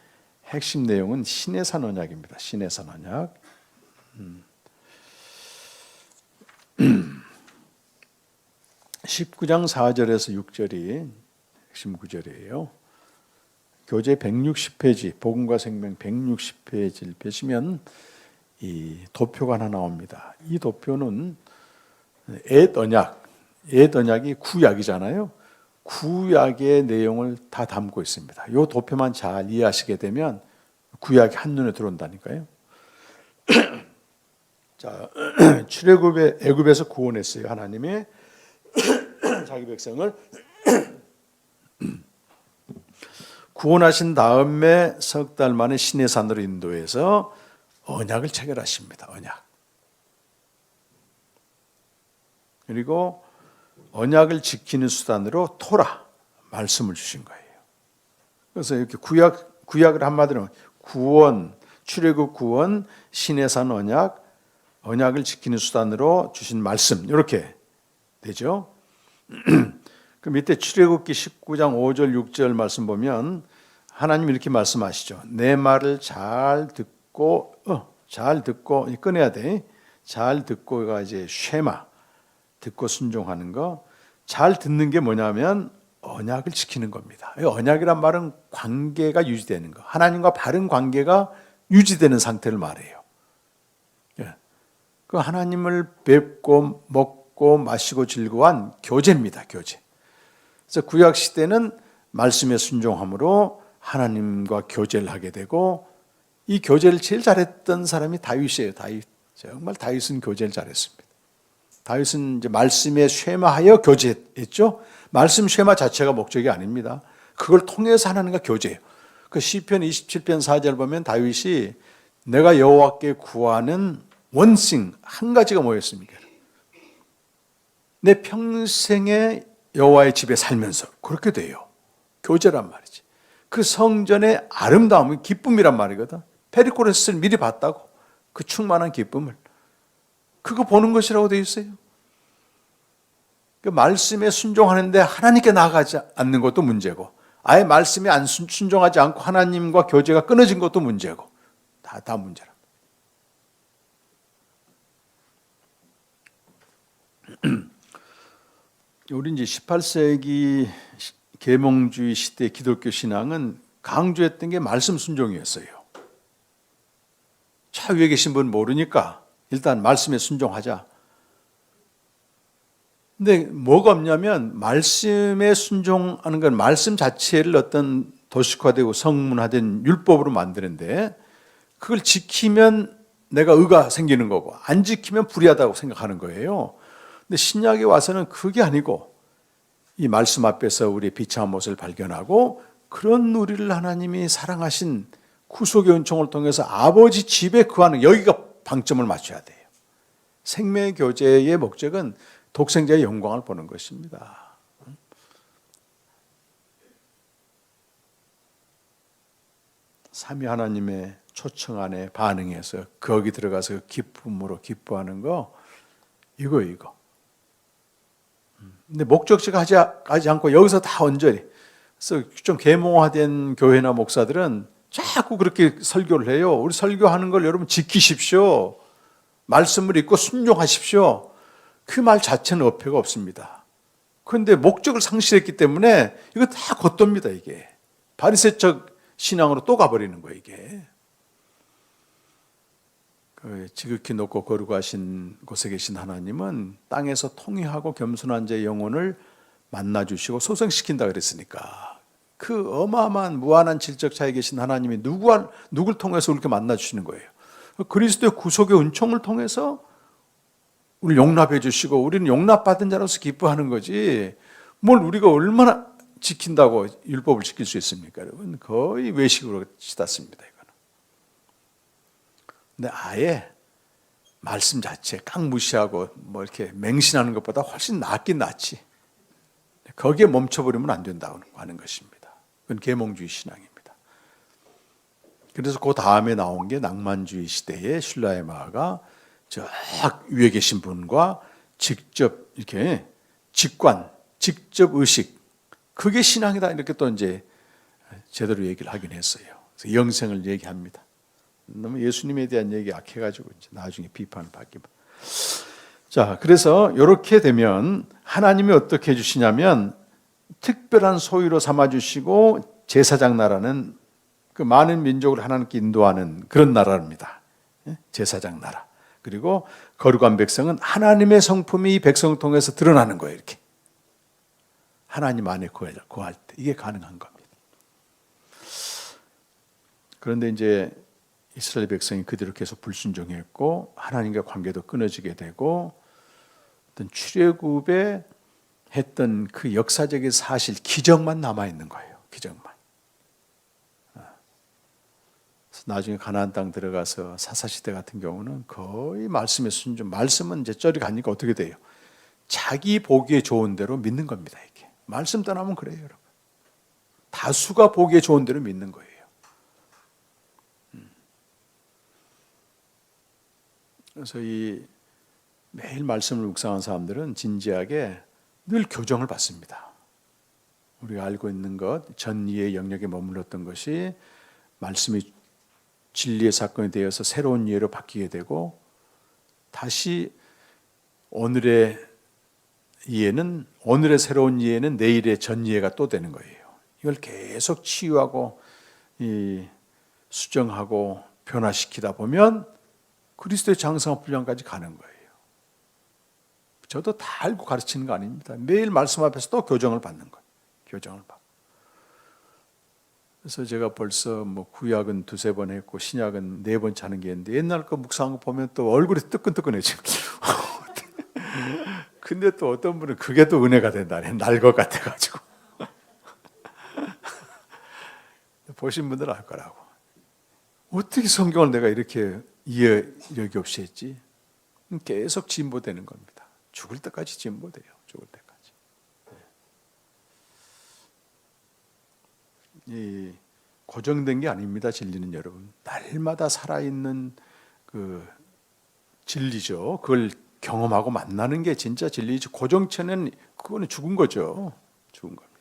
핵심 내용은 시내산 언약입니다. 시내산 언약. 19장 4절에서 6절이 핵심 구절이에요. 교재 160페이지, 복음과 생명 160페이지를 펴시면 이 도표가 하나 나옵니다. 이 도표는 옛 언약이 구약이잖아요. 구약의 내용을 다 담고 있습니다. 이 도표만 잘 이해하시게 되면 구약이 한눈에 들어온다니까요. 자, 출애굽의 애굽에서 구원했어요. 하나님이 자기 백성을 구원하신 다음에 석 달 만에 시내산으로 인도해서 언약을 체결하십니다. 언약. 그리고 언약을 지키는 수단으로 토라, 말씀을 주신 거예요. 그래서 이렇게 구약을 한마디로 구원, 출애굽 구원, 시내산 언약, 언약을 지키는 수단으로 주신 말씀 이렇게 되죠. 그 밑에 출애굽기 19장 5절 6절 말씀 보면 하나님 이렇게 말씀하시죠. 내 말을 잘 듣고 꺼내야 돼. 잘 듣고가 이제 쉐마, 듣고 순종하는 거. 잘 듣는 게 뭐냐면 언약을 지키는 겁니다. 언약이란 말은 관계가 유지되는 거. 하나님과 바른 관계가 유지되는 상태를 말해요. 그 하나님을 뵙고 먹고 마시고 즐거워한 교제입니다. 교제. 그래서 구약 시대는 말씀에 순종함으로 하나님과 교제를 하게 되고 이 교제를 제일 잘했던 사람이 다윗이에요. 다윗. 정말 다윗은 교제를 잘했습니다. 다윗은 이제 말씀에 쉐마하여 교제했죠. 말씀 쉐마 자체가 목적이 아닙니다. 그걸 통해서 하나님과 교제해요. 그 시편 27편 4절 보면 다윗이 내가 여호와께 구하는 원싱 한 가지가 뭐였습니까? 내 평생에 여호와의 집에 살면서 그렇게 돼요. 교제란 말이지. 그 성전의 아름다움은 기쁨이란 말이거든. 페리코레스를 미리 봤다고. 그 충만한 기쁨을. 그거 보는 것이라고 되어 있어요. 그 말씀에 순종하는데 하나님께 나아가지 않는 것도 문제고 아예 말씀에 안 순종하지 않고 하나님과 교제가 끊어진 것도 문제고 다 문제라. 우리 이제 18세기 계몽주의 시대 기독교 신앙은 강조했던 게 말씀 순종이었어요. 차 위에 계신 분 모르니까 일단 말씀에 순종하자. 근데 뭐가 없냐면 말씀에 순종하는 건 말씀 자체를 어떤 도식화되고 성문화된 율법으로 만드는데 그걸 지키면 내가 의가 생기는 거고 안 지키면 불의하다고 생각하는 거예요. 근데 신약에 와서는 그게 아니고 이 말씀 앞에서 우리의 비참한 모습을 발견하고 그런 우리를 하나님이 사랑하신 구속의 은총을 통해서 아버지 집에 거하는 여기가 방점을 맞춰야 돼요. 생명의 교제의 목적은 독생자의 영광을 보는 것입니다. 삼위 하나님의 초청 안에 반응해서 거기 들어가서 기쁨으로 기뻐하는 거 이거. 근데 목적지가 하지 않고 여기서 다 언저리. 그래서 좀 계몽화된 교회나 목사들은 자꾸 그렇게 설교를 해요. 우리 설교하는 걸 여러분 지키십시오. 말씀을 읽고 순종하십시오. 그 말 자체는 어폐가 없습니다. 그런데 목적을 상실했기 때문에 이거 다 겉돕니다. 이게 바리새적 신앙으로 또 가버리는 거예요. 이게 지극히 높고 거룩하신 곳에 계신 하나님은 땅에서 통회하고 겸손한 자의 영혼을 만나주시고 소생시킨다 그랬으니까 그 어마어마한 무한한 질적 차에 계신 하나님이 누굴 통해서 이렇게 만나주시는 거예요. 그리스도의 구속의 은총을 통해서 우리를 용납해 주시고 우리는 용납받은 자로서 기뻐하는 거지 뭘 우리가 얼마나 지킨다고 율법을 지킬 수 있습니까? 여러분 거의 외식으로 치닫습니다. 근데 아예 말씀 자체 깡 무시하고 뭐 이렇게 맹신하는 것보다 훨씬 낫긴 낫지. 거기에 멈춰버리면 안 된다고 하는 것입니다. 그건 계몽주의 신앙입니다. 그래서 그 다음에 나온 게 낭만주의 시대의 슐라의 마가 저 위에 계신 분과 직접 이렇게 직접 의식, 그게 신앙이다 이렇게 또 이제 제대로 얘기를 하긴 했어요. 그래서 영생을 얘기합니다. 너무 예수님에 대한 얘기 약해가지고 이제 나중에 비판을 받기만. 자, 그래서 이렇게 되면 하나님이 어떻게 해주시냐면 특별한 소유로 삼아주시고 제사장 나라는 그 많은 민족을 하나님께 인도하는 그런 나라입니다. 제사장 나라. 그리고 거룩한 백성은 하나님의 성품이 이 백성을 통해서 드러나는 거예요. 이렇게 하나님 안에 거할 때 이게 가능한 겁니다. 그런데 이제 이스라엘 백성이 그대로 계속 불순종했고 하나님과 관계도 끊어지게 되고 어떤 출애굽에 했던 그 역사적인 사실 기적만 남아 있는 거예요. 기적만. 그래서 나중에 가나안 땅 들어가서 사사시대 같은 경우는 거의 말씀에 순종. 말씀은 이제 쩌리 가니까 어떻게 돼요? 자기 보기에 좋은 대로 믿는 겁니다. 이게 말씀 떠나면 그래요, 여러분. 다수가 보기에 좋은 대로 믿는 거예요. 그래서 이 매일 말씀을 묵상한 사람들은 진지하게 늘 교정을 받습니다. 우리가 알고 있는 것, 전이의 영역에 머물렀던 것이 말씀이 진리의 사건이 되어서 새로운 이해로 바뀌게 되고 다시 오늘의 새로운 이해는 내일의 전 이해가 또 되는 거예요. 이걸 계속 치유하고 수정하고 변화시키다 보면 그리스도의 장성한 분량까지 가는 거예요. 저도 다 알고 가르치는 거 아닙니다. 매일 말씀 앞에서 또 교정을 받는 거예요. 교정을 받고. 그래서 제가 벌써 구약은 2-3번 했고 신약은 4번 하는 게 있는데 옛날 거 묵상한 거 보면 또 얼굴이 뜨끈뜨끈해지고 근데 또 어떤 분은 그게 또 은혜가 된다네. 날 것 같아가지고 보신 분들은 알 거라고. 어떻게 성경을 내가 이렇게 이해력이 없이 했지? 계속 진보되는 겁니다. 죽을 때까지 진보돼요. 죽을 때까지. 이 고정된 게 아닙니다. 진리는 여러분. 날마다 살아있는 그 진리죠. 그걸 경험하고 만나는 게 진짜 진리죠. 고정체는 그거는 죽은 거죠. 죽은 겁니다.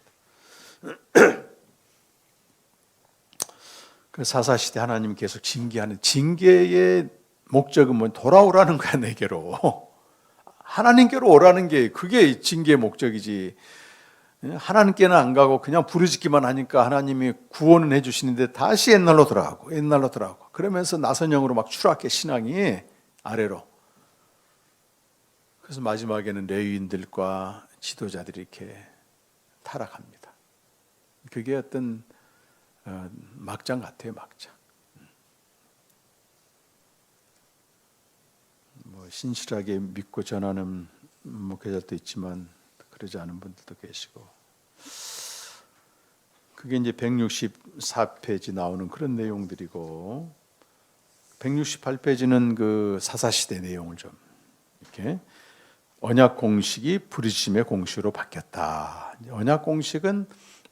그 사사시대 하나님 계속 징계하는 징계의 목적은 뭐 돌아오라는 거야 내게로. 하나님께로 오라는 게 그게 징계의 목적이지. 하나님께는 안 가고 그냥 부르짖기만 하니까 하나님이 구원은 해주시는데 다시 옛날로 돌아가고 그러면서 나선형으로 막 추락해 신앙이 아래로. 그래서 마지막에는 레위인들과 지도자들이 이렇게 타락합니다. 그게 어떤 막장 같아요, 막장. 신실하게 믿고 전하는 목회자도 있지만 그러지 않은 분들도 계시고, 그게 이제 164페이지 나오는 그런 내용들이고, 168페이지는 그 사사시대 내용을 좀 이렇게 언약 공식이 부르심의 공식으로 바뀌었다. 언약 공식은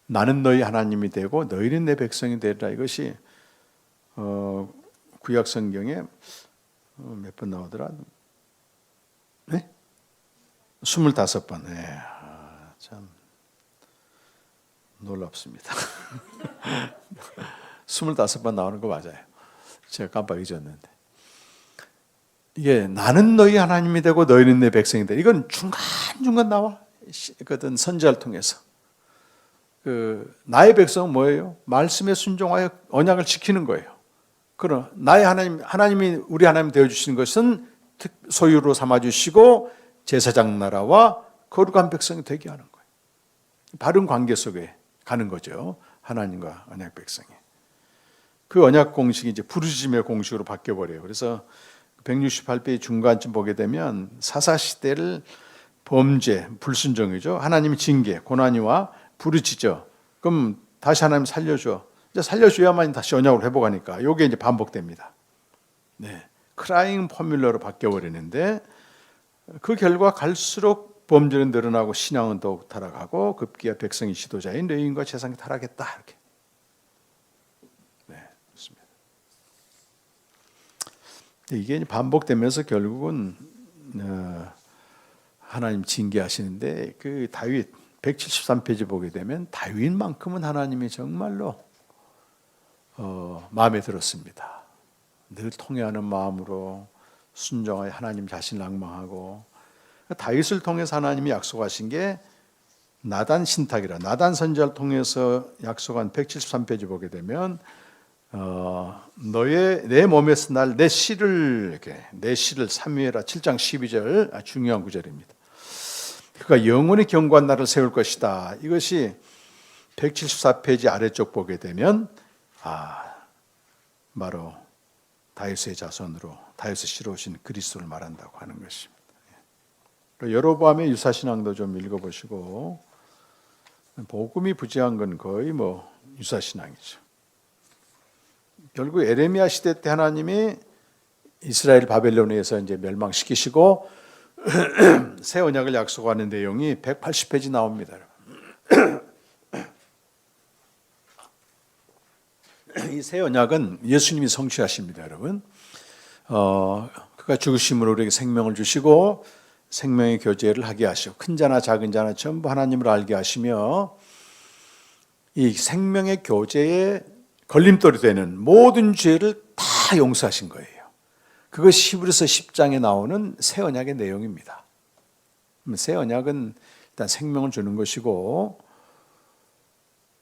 나는 너희 하나님이 되고 너희는 내 백성이 되리라. 이것이 구약 성경에 몇 번 나오더라? 네? 25번. 네. 참 놀랍습니다. 25번 나오는 거 맞아요. 제가 깜빡 잊었는데. 이게 나는 너희 하나님이 되고 너희는 내 백성이 되리라. 이건 중간중간 나와. 그든 선지자를 통해서. 나의 백성은 뭐예요? 말씀에 순종하여 언약을 지키는 거예요. 그럼 나의 하나님이 우리 하나님 되어주시는 것은 소유로 삼아주시고 제사장 나라와 거룩한 백성이 되게 하는 거예요. 바른 관계 속에 가는 거죠. 하나님과 언약 백성이. 그 언약 공식이 이제 부르심의 공식으로 바뀌어버려요. 그래서 168페이지 중간쯤 보게 되면 사사시대를 범죄, 불순종이죠. 하나님이 징계, 고난이와 부르짖죠. 그럼 다시 하나님 살려줘. 이제 살려줘야만 다시 언약을 회복하니까 이게 이제 반복됩니다. 네, 크라잉 포뮬러로 바뀌어버리는데 그 결과 갈수록 범죄는 늘어나고 신앙은 더욱 타락하고 급기야 백성이 지도자인 레위인과 제사장이 타락했다. 이렇게. 네, 그렇습니다. 이게 반복되면서 결국은 하나님 징계하시는데 그 다윗 173페이지 보게 되면 다윗만큼은 하나님이 정말로 마음에 들었습니다. 늘 통회하는 마음으로 순종하여 하나님 자신을 앙망하고, 다윗을 통해서 하나님이 약속하신 게 나단 신탁이라, 나단 선지자를 통해서 약속한 173페이지 보게 되면 내 몸에서 날 내 씨를 3위에라 7장 12절 중요한 구절입니다. 그가 영원히 견고한 나를 세울 것이다. 이것이 174페이지 아래쪽 보게 되면 바로 다윗의 자손으로 다윗의 씨로 오신 그리스도를 말한다고 하는 것입니다. 여로보암의 유사신앙도 좀 읽어보시고, 복음이 부재한 건 거의 유사신앙이죠. 결국 에레미야 시대 때 하나님이 이스라엘 바벨론에서 이제 멸망시키시고 새 언약을 약속하는 내용이 180페이지 나옵니다. 이 새 언약은 예수님이 성취하십니다, 여러분. 그가 죽으심으로 우리에게 생명을 주시고 생명의 교제를 하게 하시고 큰 자나 작은 자나 전부 하나님을 알게 하시며 이 생명의 교제에 걸림돌이 되는 모든 죄를 다 용서하신 거예요. 그것이 히브리서 10장에 나오는 새 언약의 내용입니다. 새 언약은 일단 생명을 주는 것이고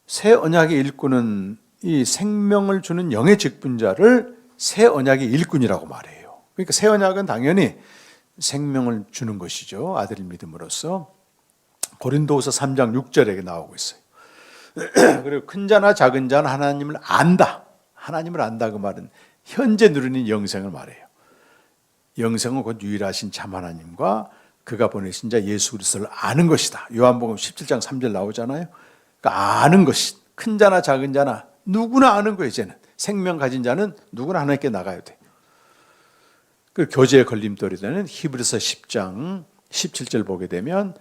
새 언약의 일꾼은 이 생명을 주는 영의 직분자를 새 언약의 일꾼이라고 말해요. 그러니까 새 언약은 당연히 생명을 주는 것이죠. 아들을 믿음으로써. 고린도후서 3장 6절에 나오고 있어요. 그리고 큰 자나 작은 자는 하나님을 안다. 하나님을 안다 그 말은 현재 누리는 영생을 말해요. 영생은 곧 유일하신 참 하나님과 그가 보내신 자 예수 그리스도를 아는 것이다. 요한복음 17장 3절 나오잖아요. 그러니까 아는 것이 큰 자나 작은 자나 누구나 아는 거예요. 이제는 생명 가진 자는 누구나 하나님께 나가야 돼. 그 교제의 걸림돌이 되는 히브리서 10장 17절 보게 되면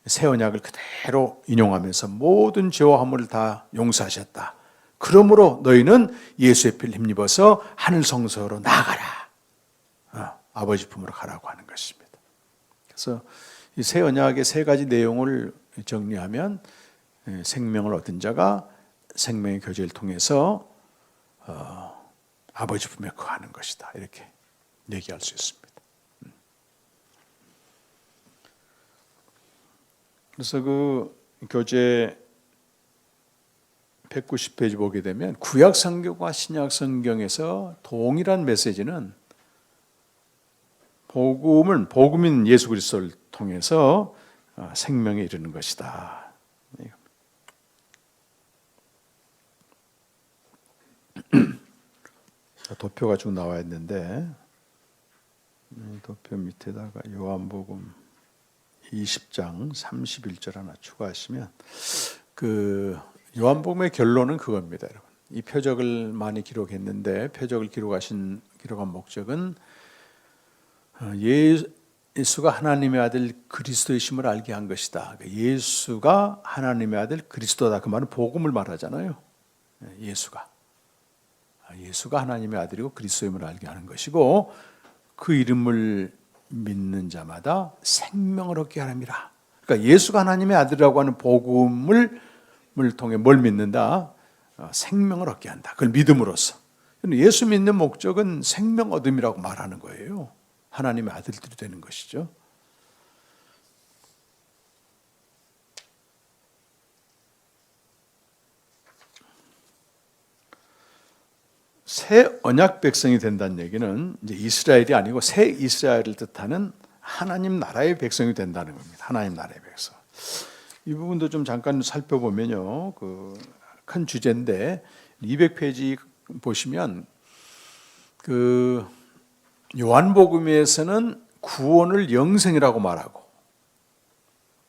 새 언약을 그대로 인용하면서 모든 죄와 허물을 다 용서하셨다. 그러므로 너희는 예수의 피를 힘입어서 하늘 성소로 나가라. 아버지 품으로 가라고 하는 것입니다. 그래서 이 새 언약의 세 가지 내용을 정리하면 생명을 얻은 자가 생명의 교제를 통해서 아버지 품에 거하는 것이다. 이렇게 얘기할 수 있습니다. 그래서 그 교재 190페이지 보게 되면 구약 성경과 신약 성경에서 동일한 메시지는 복음인 예수 그리스도를 통해서 생명에 이르는 것이다. 도표가 쭉 나와 있는데 도표 밑에다가 요한복음 20장 31절 하나 추가하시면 그 요한복음의 결론은 그겁니다, 여러분. 이 표적을 많이 기록했는데 표적을 기록한 목적은 예수가 하나님의 아들 그리스도이심을 알게 한 것이다. 예수가 하나님의 아들 그리스도다. 그 말은 복음을 말하잖아요. 예수가 하나님의 아들이고 그리스도임을 알게 하는 것이고 그 이름을 믿는 자마다 생명을 얻게 하랍니다. 그러니까 예수가 하나님의 아들이라고 하는 복음을 통해 뭘 믿는다? 생명을 얻게 한다. 그걸 믿음으로써. 예수 믿는 목적은 생명 얻음이라고 말하는 거예요. 하나님의 아들들이 되는 것이죠. 새 언약 백성이 된다는 얘기는 이제 이스라엘이 아니고 새 이스라엘을 뜻하는 하나님 나라의 백성이 된다는 겁니다. 하나님 나라의 백성. 이 부분도 좀 잠깐 살펴보면요, 그 큰 주제인데 200페이지 보시면 그 요한복음에서는 구원을 영생이라고 말하고,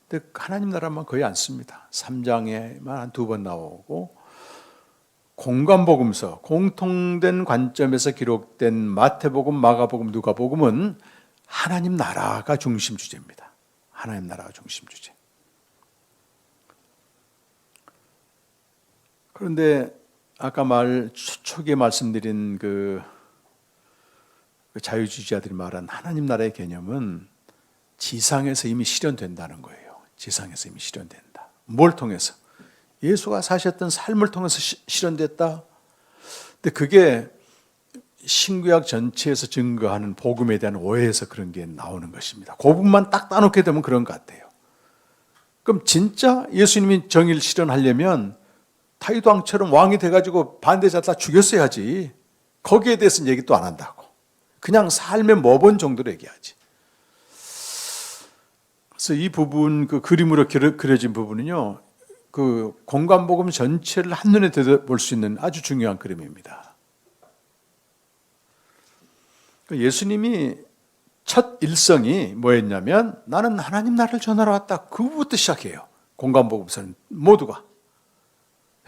근데 하나님 나라만 거의 안 씁니다. 3장에만 한 2번 나오고. 공관복음서, 공통된 관점에서 기록된 마태복음, 마가복음, 누가복음은 하나님 나라가 중심 주제입니다. 하나님 나라가 중심 주제. 그런데 아까 초기에 말씀드린 그 자유주의자들이 말한 하나님 나라의 개념은 지상에서 이미 실현된다는 거예요. 지상에서 이미 실현된다. 뭘 통해서? 예수가 사셨던 삶을 통해서 실현됐다. 근데 그게 신구약 전체에서 증거하는 복음에 대한 오해에서 그런 게 나오는 것입니다. 그 부분만 딱 따놓게 되면 그런 것 같아요. 그럼 진짜 예수님이 정의를 실현하려면 다윗 왕처럼 왕이 돼가지고 반대자 다 죽였어야지. 거기에 대해서는 얘기 또 안 한다고. 그냥 삶의 모범 정도로 얘기하지. 그래서 이 부분, 그 그림으로 그려진 부분은요, 그 공관복음 전체를 한눈에 볼 수 있는 아주 중요한 그림입니다. 예수님이 첫 일성이 뭐였냐면 나는 하나님 나라를 전하러 왔다. 그부터 시작해요. 공관복음서는 모두가.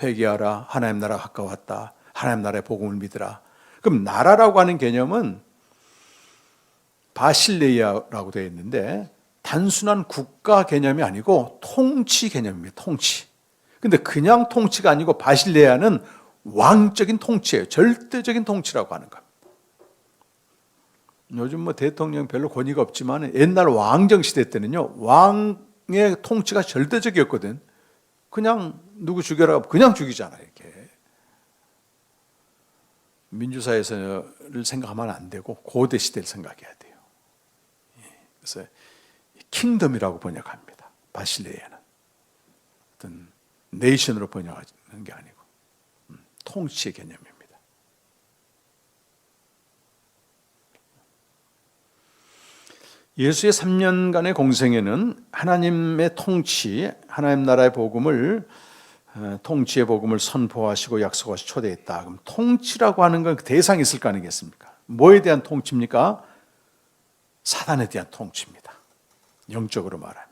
회개하라. 하나님 나라가 가까웠다. 하나님 나라의 복음을 믿으라. 그럼 나라라고 하는 개념은 바실레이아라고 되어 있는데 단순한 국가 개념이 아니고 통치 개념입니다. 통치. 근데 그냥 통치가 아니고 바실레아는 왕적인 통치예요. 절대적인 통치라고 하는 겁니다. 요즘 뭐 대통령 별로 권위가 없지만 옛날 왕정 시대 때는요, 왕의 통치가 절대적이었거든. 그냥 누구 죽여라 그냥 죽이잖아요. 이렇게 민주사회를 생각하면 안 되고 고대 시대를 생각해야 돼요. 그래서 킹덤이라고 번역합니다. 바실레이아는 어떤 네이션으로 번역하는 게 아니고 통치의 개념입니다. 예수의 3년간의 공생애는 하나님의 통치, 하나님 나라의 복음을 통치의 복음을 선포하시고 약속하시고 초대했다. 그럼 통치라고 하는 건 그 대상이 있을 거 아니겠습니까? 뭐에 대한 통치입니까? 사단에 대한 통치입니다. 영적으로 말하면.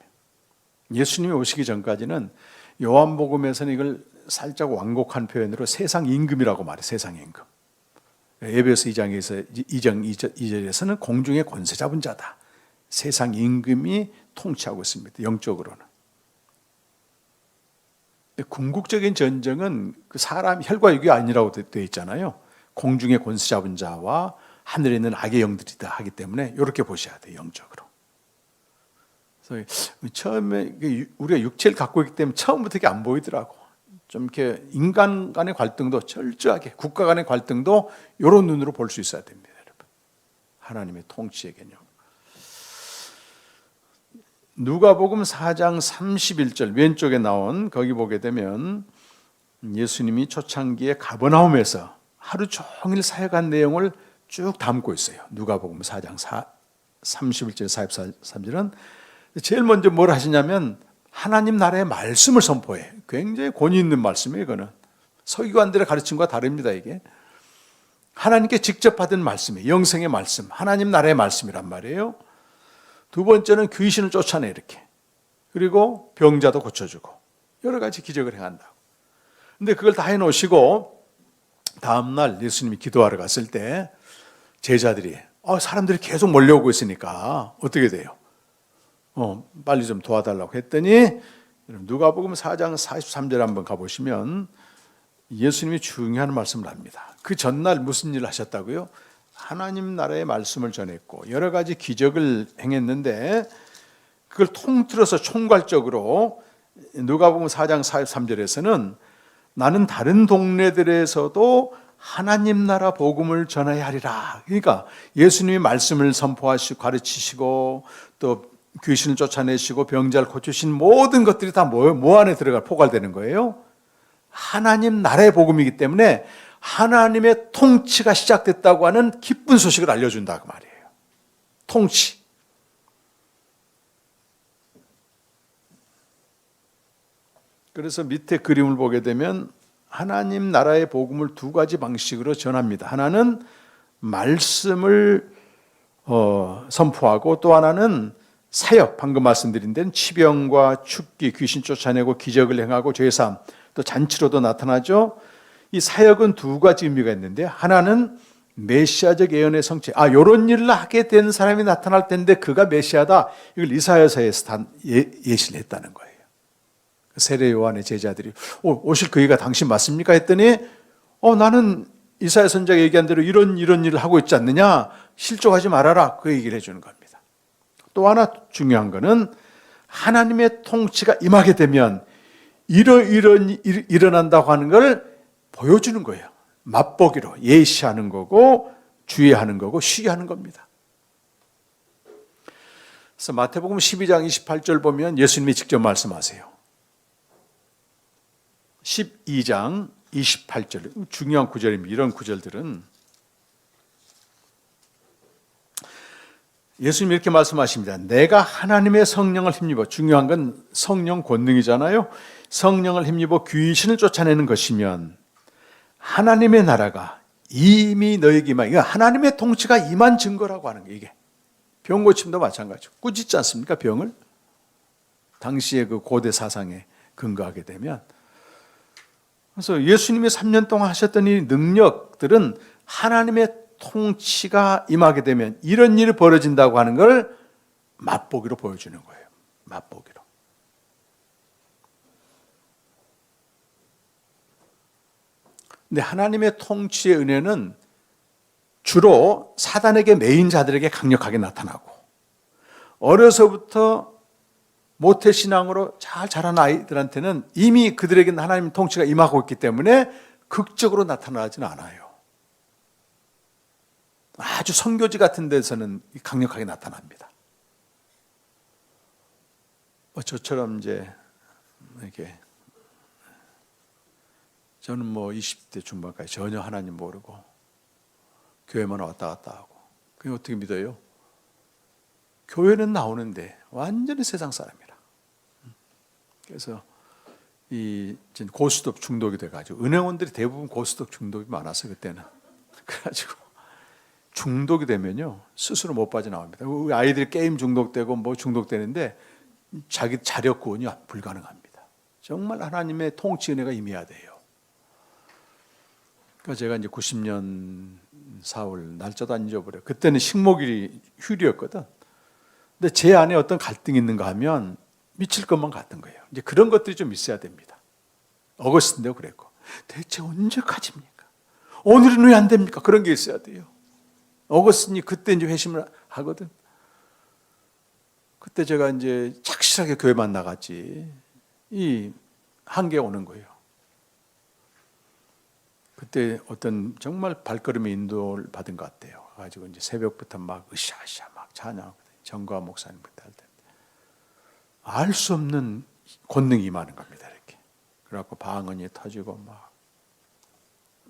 예수님이 오시기 전까지는 요한복음에서는 이걸 살짝 완곡한 표현으로 세상 임금이라고 말해요. 세상 임금. 에베소 2장 2절에서는 공중의 권세 잡은 자다. 세상 임금이 통치하고 있습니다. 영적으로는. 궁극적인 전쟁은 그 사람 혈과 육이 아니라고 되어 있잖아요. 공중의 권세 잡은 자와 하늘에 있는 악의 영들이다 하기 때문에 이렇게 보셔야 돼요. 영적으로. 그래서 처음에 우리가 육체를 갖고 있기 때문에 처음부터 이게 안 보이더라고. 좀 이렇게 인간 간의 갈등도 철저하게, 국가 간의 갈등도 이런 눈으로 볼 수 있어야 됩니다, 여러분. 하나님의 통치의 개념. 누가복음 4장 31절 왼쪽에 나온 거기 보게 되면 예수님이 초창기에 가버나움에서 하루 종일 사역한 내용을 쭉 담고 있어요. 누가복음 4장 31절 43절은 제일 먼저 뭘 하시냐면 하나님 나라의 말씀을 선포해. 굉장히 권위 있는 말씀이에요. 이거는 서기관들의 가르침과 다릅니다. 이게 하나님께 직접 받은 말씀이에요. 영생의 말씀, 하나님 나라의 말씀이란 말이에요. 두 번째는 귀신을 쫓아내 이렇게. 그리고 병자도 고쳐주고 여러 가지 기적을 행한다고. 근데 그걸 다 해놓으시고 다음날 예수님이 기도하러 갔을 때 제자들이 사람들이 계속 몰려오고 있으니까 어떻게 돼요? 빨리 좀 도와달라고 했더니 누가복음 4장 43절 한번 가보시면 예수님이 중요한 말씀을 합니다. 그 전날 무슨 일을 하셨다고요? 하나님 나라의 말씀을 전했고 여러 가지 기적을 행했는데 그걸 통틀어서 총괄적으로 누가복음 4장 43절에서는 나는 다른 동네들에서도 하나님 나라 복음을 전해야 하리라. 그러니까 예수님이 말씀을 선포하시고 가르치시고 또 귀신을 쫓아내시고 병자를 고치신 모든 것들이 다 뭐 안에 포괄되는 거예요? 하나님 나라의 복음이기 때문에 하나님의 통치가 시작됐다고 하는 기쁜 소식을 알려준다 그 말이에요. 통치. 그래서 밑에 그림을 보게 되면 하나님 나라의 복음을 두 가지 방식으로 전합니다. 하나는 말씀을 선포하고 또 하나는 사역, 방금 말씀드린 데는 치병과 축기, 귀신 쫓아내고 기적을 행하고 죄사함, 또 잔치로도 나타나죠. 이 사역은 두 가지 의미가 있는데 하나는 메시아적 예언의 성취. 이런 일을 하게 된 사람이 나타날 텐데 그가 메시아다. 이걸 이사야서에서 예시를 했다는 거예요. 세례 요한의 제자들이 오실 그이가 당신 맞습니까? 했더니 나는 이사야 선지자가 얘기한 대로 이런 일을 하고 있지 않느냐. 실족하지 말아라. 그 얘기를 해주는 겁니다. 또 하나 중요한 거는 하나님의 통치가 임하게 되면 이런 일이 일어난다고 하는 걸 보여주는 거예요. 맛보기로 예시하는 거고 주의하는 거고 시기하는 겁니다. 그래서 마태복음 12장 28절 보면 예수님이 직접 말씀하세요. 12장 28절 중요한 구절입니다. 이런 구절들은 예수님이 이렇게 말씀하십니다. 내가 하나님의 성령을 힘입어, 중요한 건 성령 권능이잖아요. 성령을 힘입어 귀신을 쫓아내는 것이면 하나님의 나라가 이미 너에게 임하. 이거 하나님의 통치가 임한 증거라고 하는 거예요. 이게 병 고침도 마찬가지고 꾸짖지 않습니까? 병을 당시의 그 고대 사상에 근거하게 되면. 그래서 예수님이 3년 동안 하셨던 이 능력들은 하나님의 통치가 임하게 되면 이런 일이 벌어진다고 하는 걸 맛보기로 보여주는 거예요. 맛보기로. 근데 하나님의 통치의 은혜는 주로 사단에게 매인 자들에게 강력하게 나타나고 어려서부터 모태신앙으로 잘 자란 아이들한테는 이미 그들에게는 하나님 통치가 임하고 있기 때문에 극적으로 나타나지는 않아요. 아주 선교지 같은 데서는 강력하게 나타납니다. 저처럼 이제 이렇게 저는 20대 중반까지 전혀 하나님 모르고 교회만 왔다 갔다 하고 그게 어떻게 믿어요? 교회는 나오는데 완전히 세상 사람이라. 그래서 이 고스톱 중독이 돼가지고 은행원들이 대부분 고스톱 중독이 많았어요 그때는. 그래가지고 중독이 되면요 스스로 못 빠져나옵니다. 아이들이 게임 중독되고 중독되는데 자기 자력 구원이 불가능합니다. 정말 하나님의 통치 은혜가 임해야 돼요. 그러니까 제가 이제 90년 4월 날짜도 안 잊어버려요. 그때는 식목일이 휴일이었거든. 근데 제 안에 어떤 갈등이 있는가 하면 미칠 것만 같은 거예요. 이제 그런 것들이 좀 있어야 됩니다. 어거스틴도 그랬고 대체 언제까지입니까? 오늘은 왜 안 됩니까? 그런 게 있어야 돼요. 어거스틴이 그때 이제 회심을 하거든. 그때 제가 이제 착실하게 교회만 나갔지 이 한계가 오는 거예요. 그때 어떤 정말 발걸음의 인도를 받은 것 같아요. 가지고 이제 새벽부터 막 으쌰으쌰 막 찬양하거든요. 정과 목사님부터 할 때. 알 수 없는 권능이 임하는 겁니다. 이렇게. 그래갖고 방언이 터지고 막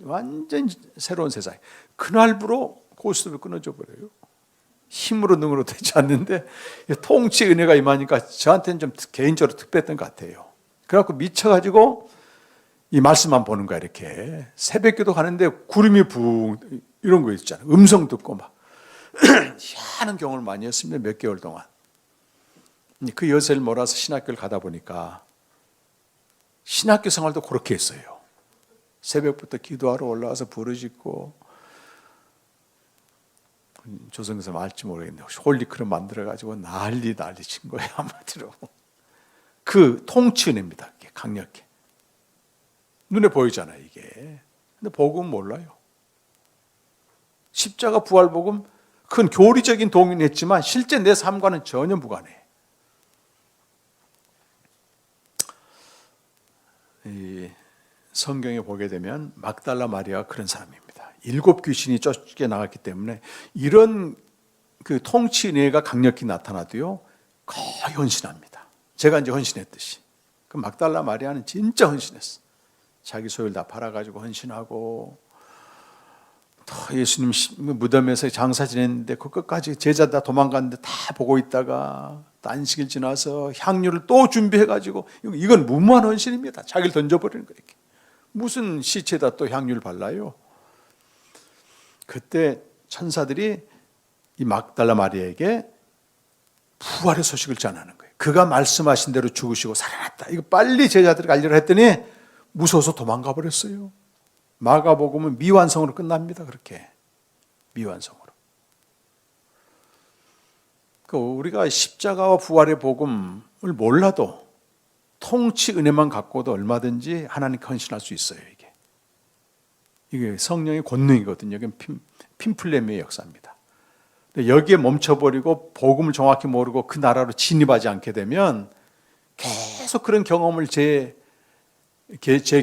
완전 새로운 세상. 그날부로 고스톱이 끊어져 버려요. 힘으로 능으로 되지 않는데 통치 은혜가 임하니까 저한테는 좀 개인적으로 특별했던 것 같아요. 그래갖고 미쳐가지고 이 말씀만 보는 거야. 이렇게 새벽기도 가는데 구름이 붕 이런 거 있잖아요. 음성 듣고 막 희한한 경험을 많이 했습니다. 몇 개월 동안. 그 여세를 몰아서 신학교를 가다 보니까 신학교 생활도 그렇게 했어요. 새벽부터 기도하러 올라와서 부르짖고 조성에서 알지 모르겠는데 홀리크를 만들어가지고 난리 친 거예요. 한마디로. 그 통치 은혜입니다. 강력해. 눈에 보이잖아요, 이게. 근데 복음은 몰라요. 십자가 부활 복음 큰 교리적인 동의는 했지만 실제 내 삶과는 전혀 무관해. 이 성경에 보게 되면 막달라 마리아가 그런 사람입니다. 7 귀신이 쫓겨나갔기 때문에 이런 그 통치 은혜가 강력히 나타나도요 거의 헌신합니다. 제가 이제 헌신했듯이. 그 막달라 마리아는 진짜 헌신했어. 자기 소유를 다 팔아가지고 헌신하고 또 예수님 무덤에서 장사 지냈는데 그 끝까지 제자 다 도망갔는데 다 보고 있다가 또 안식일 지나서 향유를 또 준비해가지고 이건 무모한 헌신입니다. 자기를 던져버리는 거예요. 무슨 시체에다 또 향유를 발라요. 그때 천사들이 이 막달라 마리아에게 부활의 소식을 전하는 거예요. 그가 말씀하신 대로 죽으시고 살아났다. 이거 빨리 제자들이 알리라 했더니 무서워서 도망가 버렸어요. 마가복음은 미완성으로 끝납니다. 그렇게 미완성으로. 우리가 십자가와 부활의 복음을 몰라도 통치 은혜만 갖고도 얼마든지 하나님께 헌신할 수 있어요. 이게 성령의 권능이거든요. 이게 핀플레미의 역사입니다. 여기에 멈춰버리고 복음을 정확히 모르고 그 나라로 진입하지 않게 되면 계속 그런 경험을 제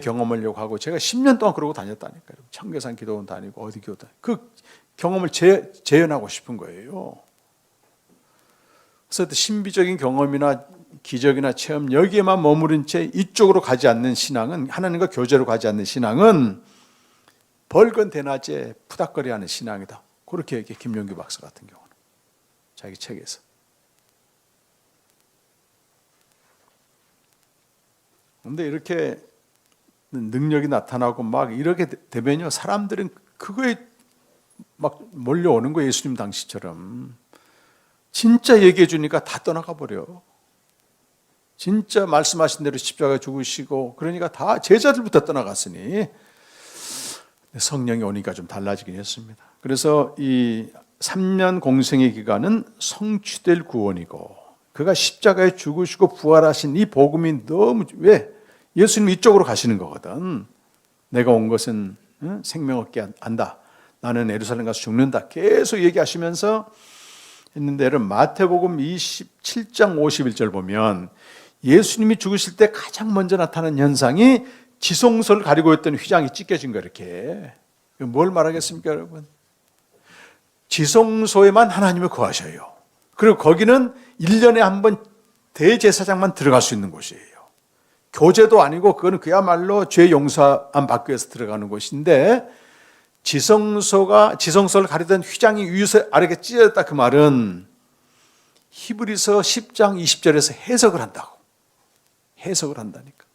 경험하려고 하고 제가 10년 동안 그러고 다녔다니까요. 청계산 기도원 다니고 어디 교도 그 경험을 재현하고 싶은 거예요. 그래서 신비적인 경험이나 기적이나 체험 여기에만 머무른 채 이쪽으로 가지 않는 신앙은 하나님과 교제로 가지 않는 신앙은 벌건 대낮에 푸닥거리하는 신앙이다. 그렇게 얘기해 김용규 박사 같은 경우는 자기 책에서. 그런데 이렇게 능력이 나타나고 막 이렇게 되면요 사람들은 그거에 막 몰려오는 거예요. 예수님 당시처럼 진짜 얘기해 주니까 다 떠나가 버려. 진짜 말씀하신 대로 십자가에 죽으시고 그러니까 다 제자들부터 떠나갔으니 성령이 오니까 좀 달라지긴 했습니다. 그래서 이 3년 공생의 기간은 성취될 구원이고 그가 십자가에 죽으시고 부활하신 이 복음이 너무 왜? 예수님 이쪽으로 가시는 거거든. 내가 온 것은 생명 얻게 한다. 나는 예루살렘 가서 죽는다 계속 얘기하시면서 했는데, 여러분 마태복음 27장 51절 보면 예수님이 죽으실 때 가장 먼저 나타난 현상이 지성소를 가리고 있던 휘장이 찢겨진 거. 이렇게 뭘 말하겠습니까 여러분? 지성소에만 하나님을 구하셔요. 그리고 거기는 1년에 한 번 대제사장만 들어갈 수 있는 곳이에요. 교제도 아니고 그거는 그야말로 죄 용서함 받기 위해서 들어가는 곳인데, 지성소를 가리던 휘장이 위에서 아래게 찢어졌다, 그 말은 히브리서 10장 20절에서 해석을 한다고. 해석을 한다니까.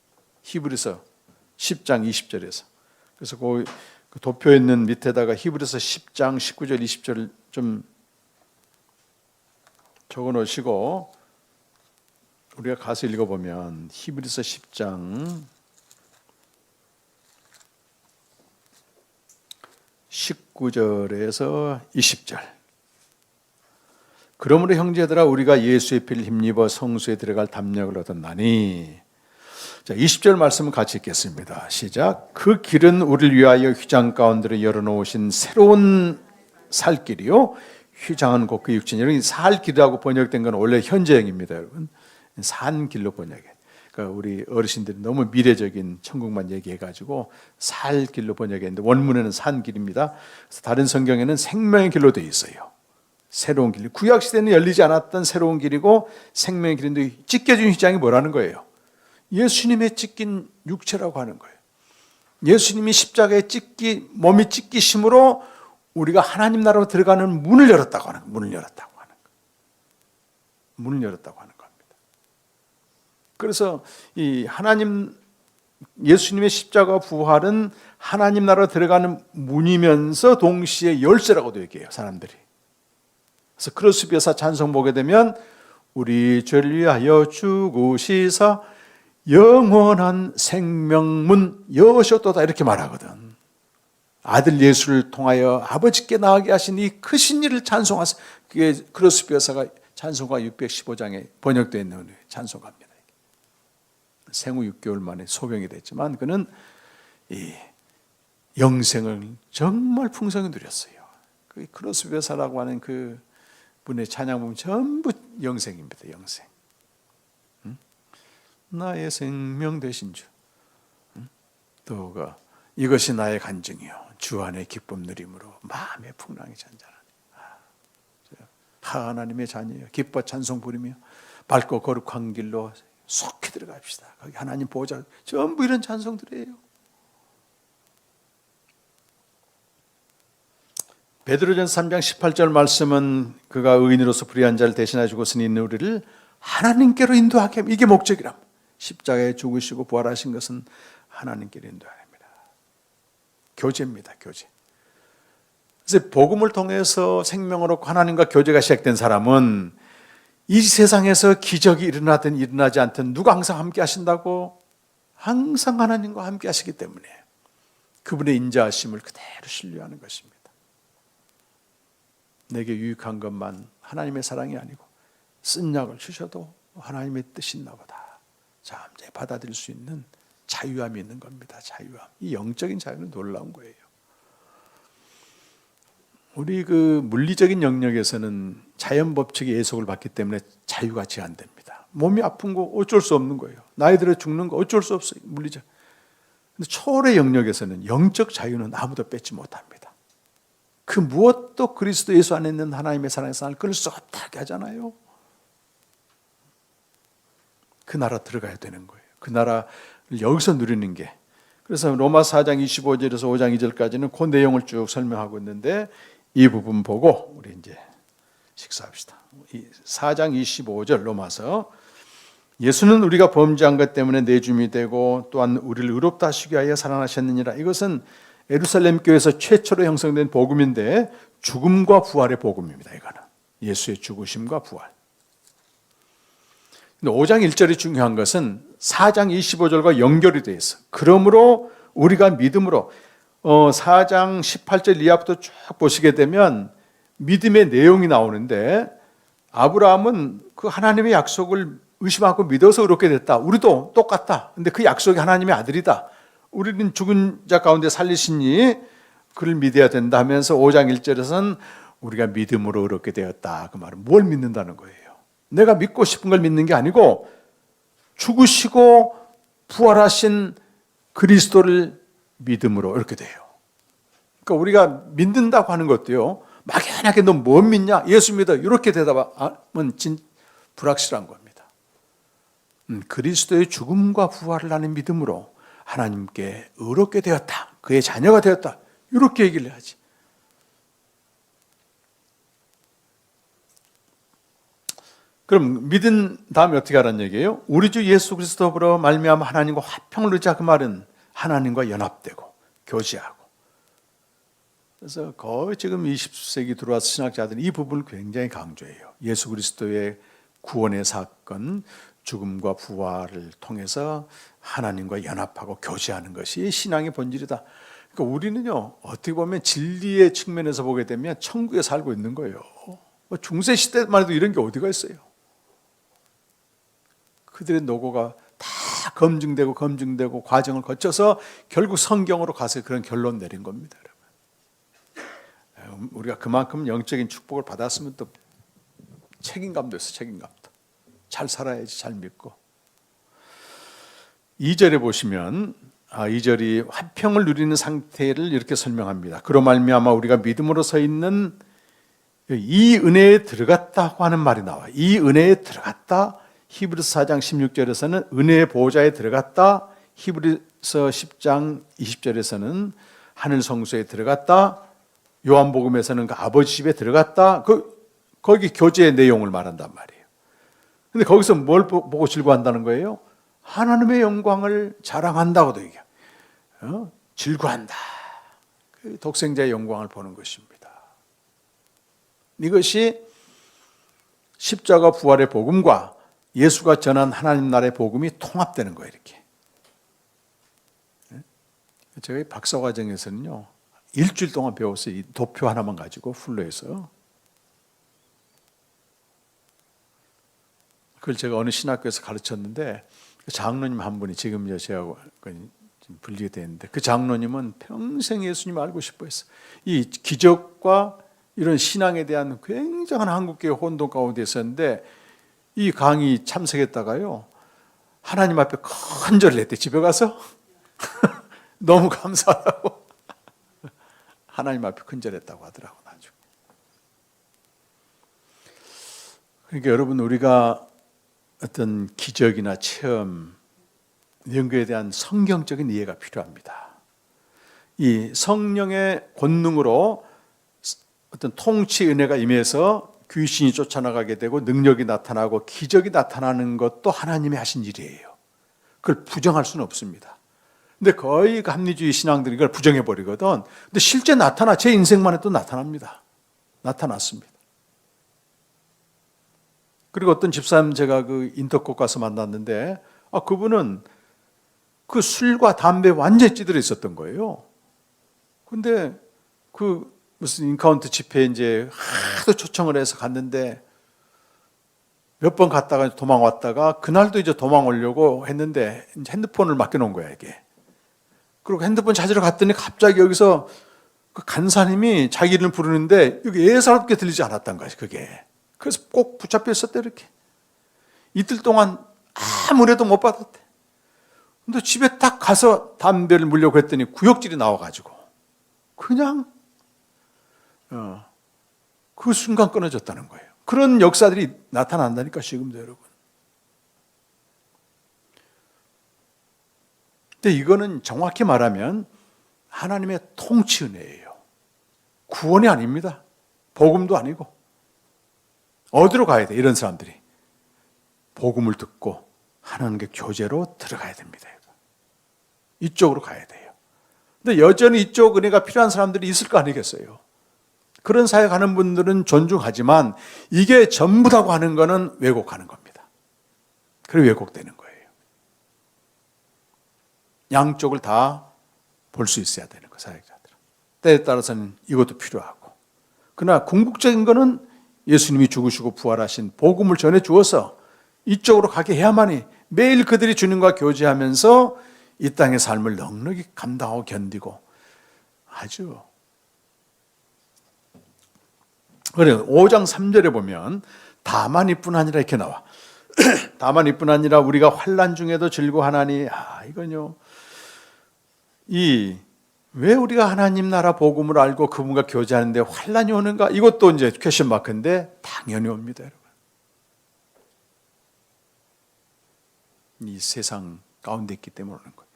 히브리서 10장 20절에서. 그래서 그 도표에 있는 밑에다가 히브리서 10장 19절 20절 좀 적어 놓으시고 우리가 가서 읽어보면, 히브리서 10장 19절에서 20절. 그러므로 형제들아, 우리가 예수의 피를 힘입어 성소에 들어갈 담력을 얻었나니. 자, 20절 말씀을 같이 읽겠습니다. 시작. 그 길은 우리를 위하여 휘장 가운데로 열어놓으신 새로운 살길이요, 휘장은 곧 그 육신. 여러분, 살길이라고 번역된 건 원래 현재형입니다. 여러분, 산길로 번역해. 그러니까 우리 어르신들이 너무 미래적인 천국만 얘기해가지고 살길로 번역했는데, 원문에는 산길입니다. 그래서 다른 성경에는 생명의 길로 되어 있어요. 새로운 길. 구약 시대는 열리지 않았던 새로운 길이고 생명의 길인데, 찢겨진 휘장이 뭐라는 거예요? 예수님의 찢긴 육체라고 하는 거예요. 예수님이 십자가에 몸이 찢기심으로 우리가 하나님 나라로 들어가는 문을 열었다고 하는 거예요. 문을 열었다고 하는 거예요. 문을 열었다고 하는 겁니다. 그래서 이 예수님의 십자가 부활은 하나님 나라로 들어가는 문이면서 동시에 열쇠라고도 얘기해요, 사람들이. 그래서 크로스비에서 찬송 보게 되면 우리 죄를 위하여 죽으시사 영원한 생명문 여셨도다, 이렇게 말하거든. 아들 예수를 통하여 아버지께 나아가게 하신 이 크신 일을 찬송하세요. 그게 크로스비에서가 찬송가 615장에 번역되어 있는 찬송가입니다. 생후 6개월 만에 소병이 됐지만 그는 이 영생을 정말 풍성히 누렸어요. 그 크로스비에서라고 하는 그 분의 찬양 보면 전부 영생입니다. 영생. 나의 생명 되신 주. 또가 이것이 나의 간증이요, 주 안의 기쁨 누림으로 마음의 풍랑이 잔잔하니. 하나님의 자녀예요. 기뻐 찬송 부르며 밝고 거룩한 길로 속히 들어갑시다. 거기 하나님 보호자. 전부 이런 찬송들이에요. 베드로전서 3장 18절 말씀은 그가 의인으로서 불의한 자를 대신해 죽었으니 우리를 하나님께로 인도하게, 이게 목적이랍니다. 십자가에 죽으시고 부활하신 것은 하나님께로 인도합니다. 교제입니다. 교제. 그래서 복음을 통해서 생명을 얻고 하나님과 교제가 시작된 사람은 이 세상에서 기적이 일어나든 일어나지 않든 누가 항상 함께 하신다고? 항상 하나님과 함께 하시기 때문에 그분의 인자하심을 그대로 신뢰하는 것입니다. 내게 유익한 것만 하나님의 사랑이 아니고 쓴 약을 주셔도 하나님의 뜻이 있나 보다 잠잠히 받아들일 수 있는 자유함이 있는 겁니다. 자유함. 이 영적인 자유는 놀라운 거예요. 우리 그 물리적인 영역에서는 자연 법칙의 예속을 받기 때문에 자유가 제한됩니다. 몸이 아픈 거 어쩔 수 없는 거예요. 나이 들어 죽는 거 어쩔 수 없어요. 물리적. 근데 초월의 영역에서는 영적 자유는 아무도 뺏지 못합니다. 그 무엇도 그리스도 예수 안에 있는 하나님의 사랑에서 나를 끊을 수 없다게 하잖아요. 그 나라 들어가야 되는 거예요. 그 나라를 여기서 누리는 게. 그래서 로마 4장 25절에서 5장 2절까지는 그 내용을 쭉 설명하고 있는데 이 부분 보고 우리 이제 식사합시다. 4장 25절 로마서. 예수는 우리가 범죄한 것 때문에 내줌이 되고 또한 우리를 의롭다 하시기 위하여 살아나셨느니라. 이것은 예루살렘 교회에서 최초로 형성된 복음인데 죽음과 부활의 복음입니다. 이거는 예수의 죽으심과 부활. 근데 5장 1절이 중요한 것은 4장 25절과 연결이 되어 있어. 그러므로 우리가 믿음으로 4장 18절 이하부터 쭉 보시게 되면 믿음의 내용이 나오는데 아브라함은 그 하나님의 약속을 의심하고 믿어서 그렇게 됐다. 우리도 똑같다. 근데 그 약속이 하나님의 아들이다. 우리는 죽은 자 가운데 살리시니 그를 믿어야 된다 하면서 5장 1절에서는 우리가 믿음으로 의롭게 되었다. 그 말은 뭘 믿는다는 거예요? 내가 믿고 싶은 걸 믿는 게 아니고 죽으시고 부활하신 그리스도를 믿음으로 이렇게 돼요. 그러니까 우리가 믿는다고 하는 것도요, 막연하게 너 뭐 믿냐? 예수 믿어. 이렇게 대답하면 불확실한 겁니다. 그리스도의 죽음과 부활을 하는 믿음으로 하나님께 의롭게 되었다. 그의 자녀가 되었다. 이렇게 얘기를 해야지. 그럼 믿은 다음에 어떻게 하라는 얘기예요? 우리 주 예수 그리스도로 말미암아 하나님과 화평을 누리자. 그 말은 하나님과 연합되고 교제하고. 그래서 거의 지금 20세기 들어와서 신학자들은 이 부분을 굉장히 강조해요. 예수 그리스도의 구원의 사건, 죽음과 부활을 통해서 하나님과 연합하고 교제하는 것이 신앙의 본질이다. 그러니까 우리는요, 어떻게 보면 진리의 측면에서 보게 되면 천국에 살고 있는 거예요. 중세 시대만 해도 이런 게 어디가 있어요? 그들의 노고가 다 검증되고 과정을 거쳐서 결국 성경으로 가서 그런 결론 내린 겁니다. 여러분. 우리가 그만큼 영적인 축복을 받았으면 또 책임감도 있어. 책임감도. 잘 살아야지. 잘 믿고. 2절에 보시면 2절이 화평을 누리는 상태를 이렇게 설명합니다. 그로 말미암아 우리가 믿음으로 서 있는 이 은혜에 들어갔다고 하는 말이 나와요. 이 은혜에 들어갔다. 히브리서 4장 16절에서는 은혜의 보호자에 들어갔다. 히브리서 10장 20절에서는 하늘 성소에 들어갔다. 요한복음에서는 그 아버지 집에 들어갔다. 거기 교제의 내용을 말한단 말이에요. 근데 거기서 뭘 보고 즐거워한다는 거예요? 하나님의 영광을 자랑한다고도 얘기해요. 즐거워한다. 그 독생자의 영광을 보는 것입니다. 이것이 십자가 부활의 복음과 예수가 전한 하나님 나라의 복음이 통합되는 거예요. 이렇게. 제가 박사과정에서는요, 일주일 동안 배웠어요. 이 도표 하나만 가지고 풀로해서. 그걸 제가 어느 신학교에서 가르쳤는데 그 장로님 한 분이 지금 제가 불리게 되는데 그 장로님은 평생 예수님 알고 싶어 했어요. 이 기적과 이런 신앙에 대한 굉장한 한국교회 혼돈 가운데 있었는데 이 강의 참석했다가요, 하나님 앞에 큰절을 했대. 집에 가서 너무 감사하다고 하나님 앞에 큰절했다고 하더라고. 나중에. 그러니까 여러분, 우리가 어떤 기적이나 체험 이런 것에 대한 성경적인 이해가 필요합니다. 이 성령의 권능으로 어떤 통치 은혜가 임해서 귀신이 쫓아나가게 되고 능력이 나타나고 기적이 나타나는 것도 하나님이 하신 일이에요. 그걸 부정할 수는 없습니다. 근데 거의 합리주의 신앙들이 이걸 부정해버리거든. 근데 실제 제 인생만 해도 나타납니다. 나타났습니다. 그리고 어떤 집사님 제가 그 인터콕 가서 만났는데 그분은 그 술과 담배에 완전히 찌들어 있었던 거예요. 근데 그 무슨 인카운트 집회에 이제 하도 초청을 해서 갔는데 몇 번 갔다가 도망왔다가 그날도 이제 도망오려고 했는데 이제 핸드폰을 맡겨놓은 거야, 이게. 그리고 핸드폰 찾으러 갔더니 갑자기 여기서 그 간사님이 자기 이름을 부르는데 여기 예사롭게 들리지 않았단 거야, 그게. 그래서 꼭 붙잡혀 있었대, 이렇게. 이틀 동안 아무래도 못 받았대. 근데 집에 딱 가서 담배를 물려고 했더니 구역질이 나와가지고 그냥 그 순간 끊어졌다는 거예요. 그런 역사들이 나타난다니까, 지금도 여러분. 근데 이거는 정확히 말하면 하나님의 통치 은혜예요. 구원이 아닙니다. 복음도 아니고. 어디로 가야 돼, 이런 사람들이? 복음을 듣고 하나님께 교제로 들어가야 됩니다. 이쪽으로 가야 돼요. 근데 여전히 이쪽 은혜가 필요한 사람들이 있을 거 아니겠어요? 그런 사역 하는 분들은 존중하지만 이게 전부다고 하는 것은 왜곡하는 겁니다. 그리고 왜곡되는 거예요. 양쪽을 다 볼 수 있어야 되는 거, 사역자들은. 때에 따라서는 이것도 필요하고. 그러나 궁극적인 것은 예수님이 죽으시고 부활하신 복음을 전해 주어서 이쪽으로 가게 해야만이 매일 그들이 주님과 교제하면서 이 땅의 삶을 넉넉히 감당하고 견디고 아주 그래 5장 3절에 보면 다만이뿐 아니라 이렇게 나와. 다만이뿐 아니라 우리가 환난 중에도 즐거워하나니. 이건요. 왜 우리가 하나님 나라 복음을 알고 그분과 교제하는데 환난이 오는가? 이것도 이제 퀘션 마크인데 당연히 옵니다, 여러분. 이 세상 가운데 있기 때문에 오는 거예요.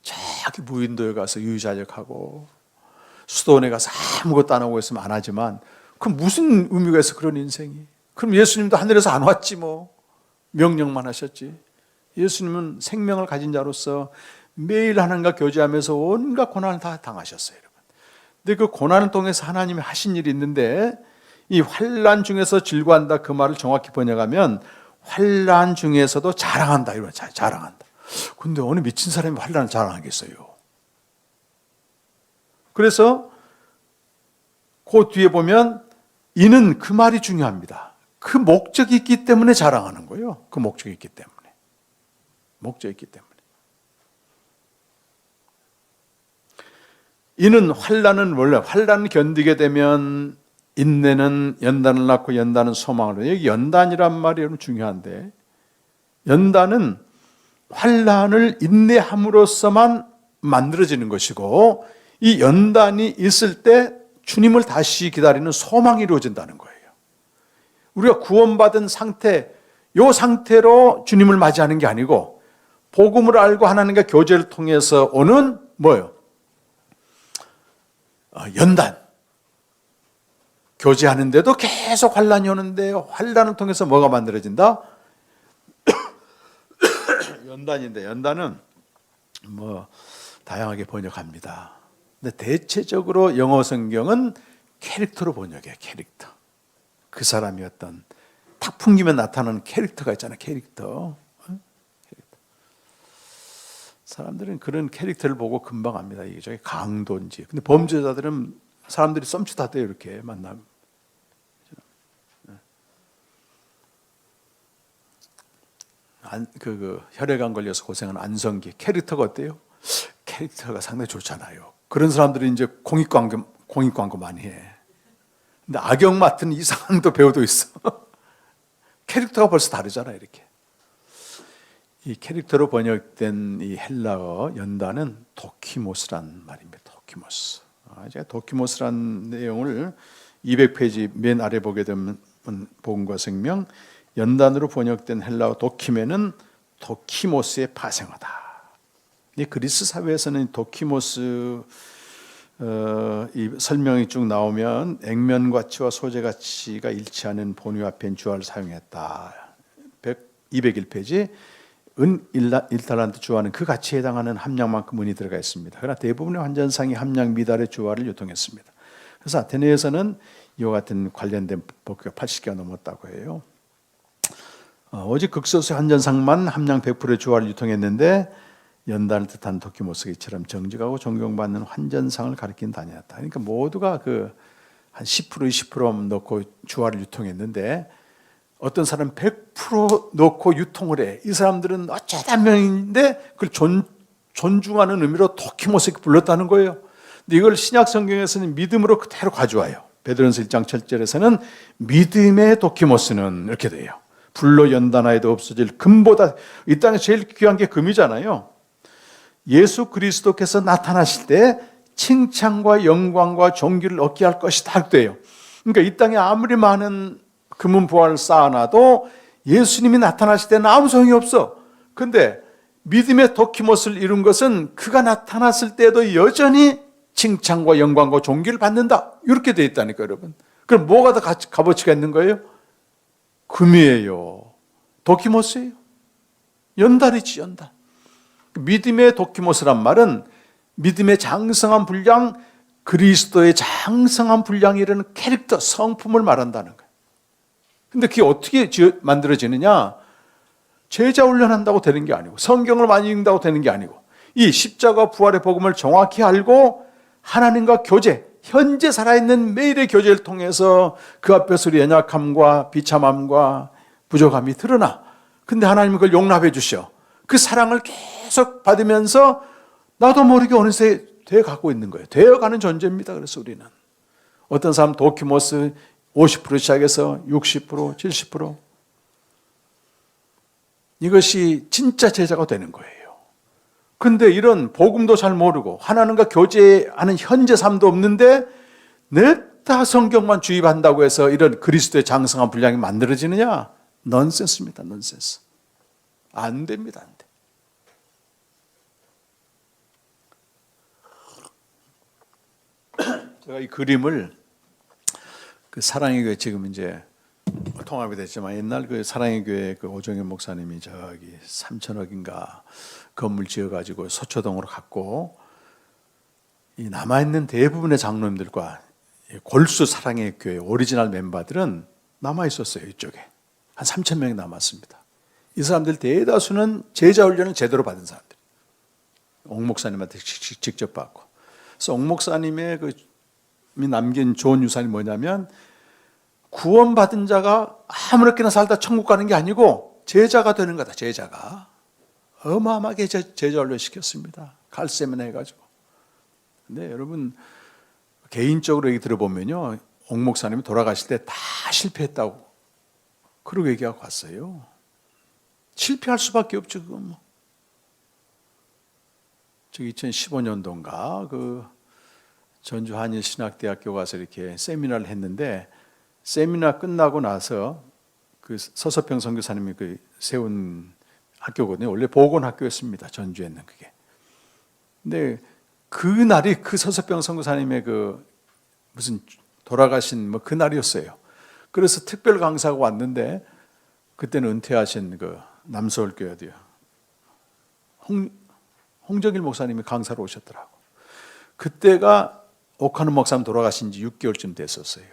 저기 무인도에 가서 유유자적하고 수도원에 가서 아무것도 안 하고 있으면 안 하지만 그럼 무슨 의미가 있어 그런 인생이? 그럼 예수님도 하늘에서 안 왔지 뭐. 명령만 하셨지. 예수님은 생명을 가진 자로서 매일 하나님과 교제하면서 온갖 고난을 다 당하셨어요, 여러분. 근데 그 고난을 통해서 하나님이 하신 일이 있는데 이 환난 중에서 즐거워한다 그 말을 정확히 번역하면 환난 중에서도 자랑한다 이런 자랑한다. 근데 어느 미친 사람이 환난을 자랑하겠어요? 그래서 그 뒤에 보면 이는 그 말이 중요합니다. 그 목적이 있기 때문에 자랑하는 거예요. 그 목적이 있기 때문에. 목적이 있기 때문에. 이는 환난은 원래 환난을 견디게 되면 인내는 연단을 낳고 연단은 소망을. 여기 연단이란 말이 여러분 중요한데 연단은 환난을 인내함으로써만 만들어지는 것이고 이 연단이 있을 때 주님을 다시 기다리는 소망이 이루어진다는 거예요. 우리가 구원받은 상태, 이 상태로 주님을 맞이하는 게 아니고 복음을 알고 하나님과 교제를 통해서 오는 뭐예요? 연단. 교제하는데도 계속 환난이 오는데 환난을 통해서 뭐가 만들어진다? 연단인데 연단은 뭐 다양하게 번역합니다. 근데 대체적으로 영어 성경은 캐릭터로 번역해요. 캐릭터. 그 사람이 어떤 탁 풍기면 나타나는 캐릭터가 있잖아요. 캐릭터. 사람들은 그런 캐릭터를 보고 금방 압니다. 이게 저게 강도인지. 근데 범죄자들은 사람들이 썸칫하대요. 이렇게 만나면. 혈액암 걸려서 고생한 안성기 캐릭터가 어때요? 캐릭터가 상당히 좋잖아요. 그런 사람들이 이제 공익광고 많이 해. 근데 악역 맡은 이상한 또 배우도 있어. 캐릭터가 벌써 다르잖아요, 이렇게. 이 캐릭터로 번역된 이 헬라어 연단은 도키모스란 말입니다. 도키모스. 제가 도키모스란 내용을 200페이지 맨 아래 보게 되면 복음과 생명 연단으로 번역된 헬라어 도키메는 도키모스의 파생어다. 이 그리스 사회에서는 도키모스 이 설명이 쭉 나오면 액면 가치와 소재 가치가 일치하는 본유 앞엔 주화를 사용했다. 201페이지 은 1달란트 주화는 그 가치에 해당하는 함량만큼 은이 들어가 있습니다. 그러나 대부분의 환전상이 함량 미달의 주화를 유통했습니다. 그래서 아테네에서는 이와 같은 관련된 복귀가 80개가 넘었다고 해요. 오직 극소수의 환전상만 함량 100%의 주화를 유통했는데 연단을 뜻한 도키모스가 이처럼 정직하고 존경받는 환전상을 가리킨 단위였다. 그러니까 모두가 한 10% 20% 넣고 주화를 유통했는데 어떤 사람 100% 넣고 유통을 해. 이 사람들은 어쩌다 한 명인데 그걸 존중하는 의미로 도키모스를 불렀다는 거예요. 근데 이걸 신약 성경에서는 믿음으로 그대로 가져와요. 베드로전서 1장 7절에서는 믿음의 도키모스는 이렇게 돼요. 불로 연단하여도 없어질 금보다 이 땅에 제일 귀한 게 금이잖아요. 예수 그리스도께서 나타나실 때 칭찬과 영광과 존귀를 얻게 할 것이다 돼요. 그러니까 이 땅에 아무리 많은 금은 부활을 쌓아놔도 예수님이 나타나실 때는 아무 소용이 없어. 그런데 믿음의 도키모스를 이룬 것은 그가 나타났을 때도 여전히 칭찬과 영광과 존귀를 받는다. 이렇게 돼 있다니까 여러분. 그럼 뭐가 더 값어치가 있는 거예요? 금이에요. 도키모스예요. 연단이지 연단. 믿음의 도키모스란 말은 믿음의 장성한 분량, 그리스도의 장성한 분량이라는 캐릭터, 성품을 말한다는 거예요. 근데 그게 어떻게 만들어지느냐? 제자 훈련한다고 되는 게 아니고 성경을 많이 읽는다고 되는 게 아니고 이 십자가 부활의 복음을 정확히 알고 하나님과 교제, 현재 살아있는 매일의 교제를 통해서 그 앞에서 우리 연약함과 비참함과 부족함이 드러나. 근데 하나님은 그걸 용납해 주셔. 그 사랑을 계속 받으면서 나도 모르게 어느새 되어가고 있는 거예요. 되어가는 존재입니다. 그래서 우리는 어떤 사람 도키모스 50% 시작해서 60%, 70%. 이것이 진짜 제자가 되는 거예요. 근데 이런 복음도 잘 모르고 하나님과 교제하는 현재 삶도 없는데 냈다 성경만 주입한다고 해서 이런 그리스도의 장성한 분량이 만들어지느냐? 넌센스입니다. 넌센스. 안 됩니다. 안 돼. 제가 이 그림을 그 사랑의 교회 지금 이제 통합이 됐지만 옛날 그 사랑의 교회 그 오정현 목사님이 저기 3천억인가 건물 지어가지고 서초동으로 갔고 이 남아있는 대부분의 장로님들과 골수 사랑의 교회 오리지널 멤버들은 남아있었어요. 이쪽에 한 3천 명이 남았습니다. 이 사람들 대다수는 제자 훈련을 제대로 받은 사람들. 옥 목사님한테 직접 받고. 그래서 옥 목사님의 그 남긴 좋은 유산이 뭐냐면 구원받은 자가 아무렇게나 살다 천국 가는 게 아니고 제자가 되는 거다. 제자가. 어마어마하게 제자 훈련 시켰습니다. 갈세면 해가지고. 근데 여러분 개인적으로 얘기 들어보면요, 옥 목사님이 돌아가실 때 다 실패했다고 그러고 얘기하고 갔어요. 실패할 수밖에 없죠. 그건 뭐. 저 2015년도인가 그 전주 한일신학대학교 가서 이렇게 세미나를 했는데 세미나 끝나고 나서 그 서서평 선교사님이 그 세운 학교거든요. 원래 보건학교였습니다. 전주에 있는 그게. 근데 그 날이 그 서서평 선교사님의 그 무슨 돌아가신 뭐 그 날이었어요. 그래서 특별 강사가 왔는데 그때는 은퇴하신 그 남서울교회도요. 홍정일 목사님이 강사로 오셨더라고. 그때가 옥하는 목사님 돌아가신 지 6개월쯤 됐었어요.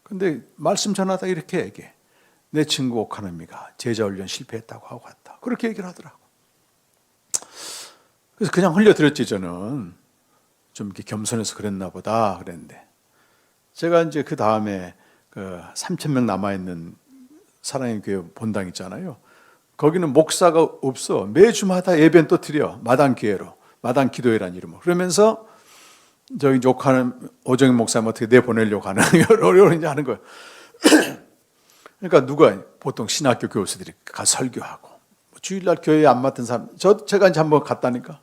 근데 말씀 전하다 이렇게 얘기해. 내 친구 옥하는미가 제자훈련 실패했다고 하고 갔다. 그렇게 얘기를 하더라고. 그래서 그냥 흘려들었지 저는. 좀 이렇게 겸손해서 그랬나 보다 그랬는데. 제가 이제 그 다음에 그 3,000명 남아있는 사랑의 교회 본당 있잖아요. 거기는 목사가 없어. 매주마다 예배는 또 드려. 마당 기회로. 마당 기도회라는 이름으로. 그러면서 저기 욕하는 오정인 목사님 어떻게 내보내려고 하는 이런 이제 하는 거예요. 그러니까 누가 보통 신학교 교수들이 가서 설교하고 주일날 교회에 안 맡은 사람 제가 이제 한번 갔다니까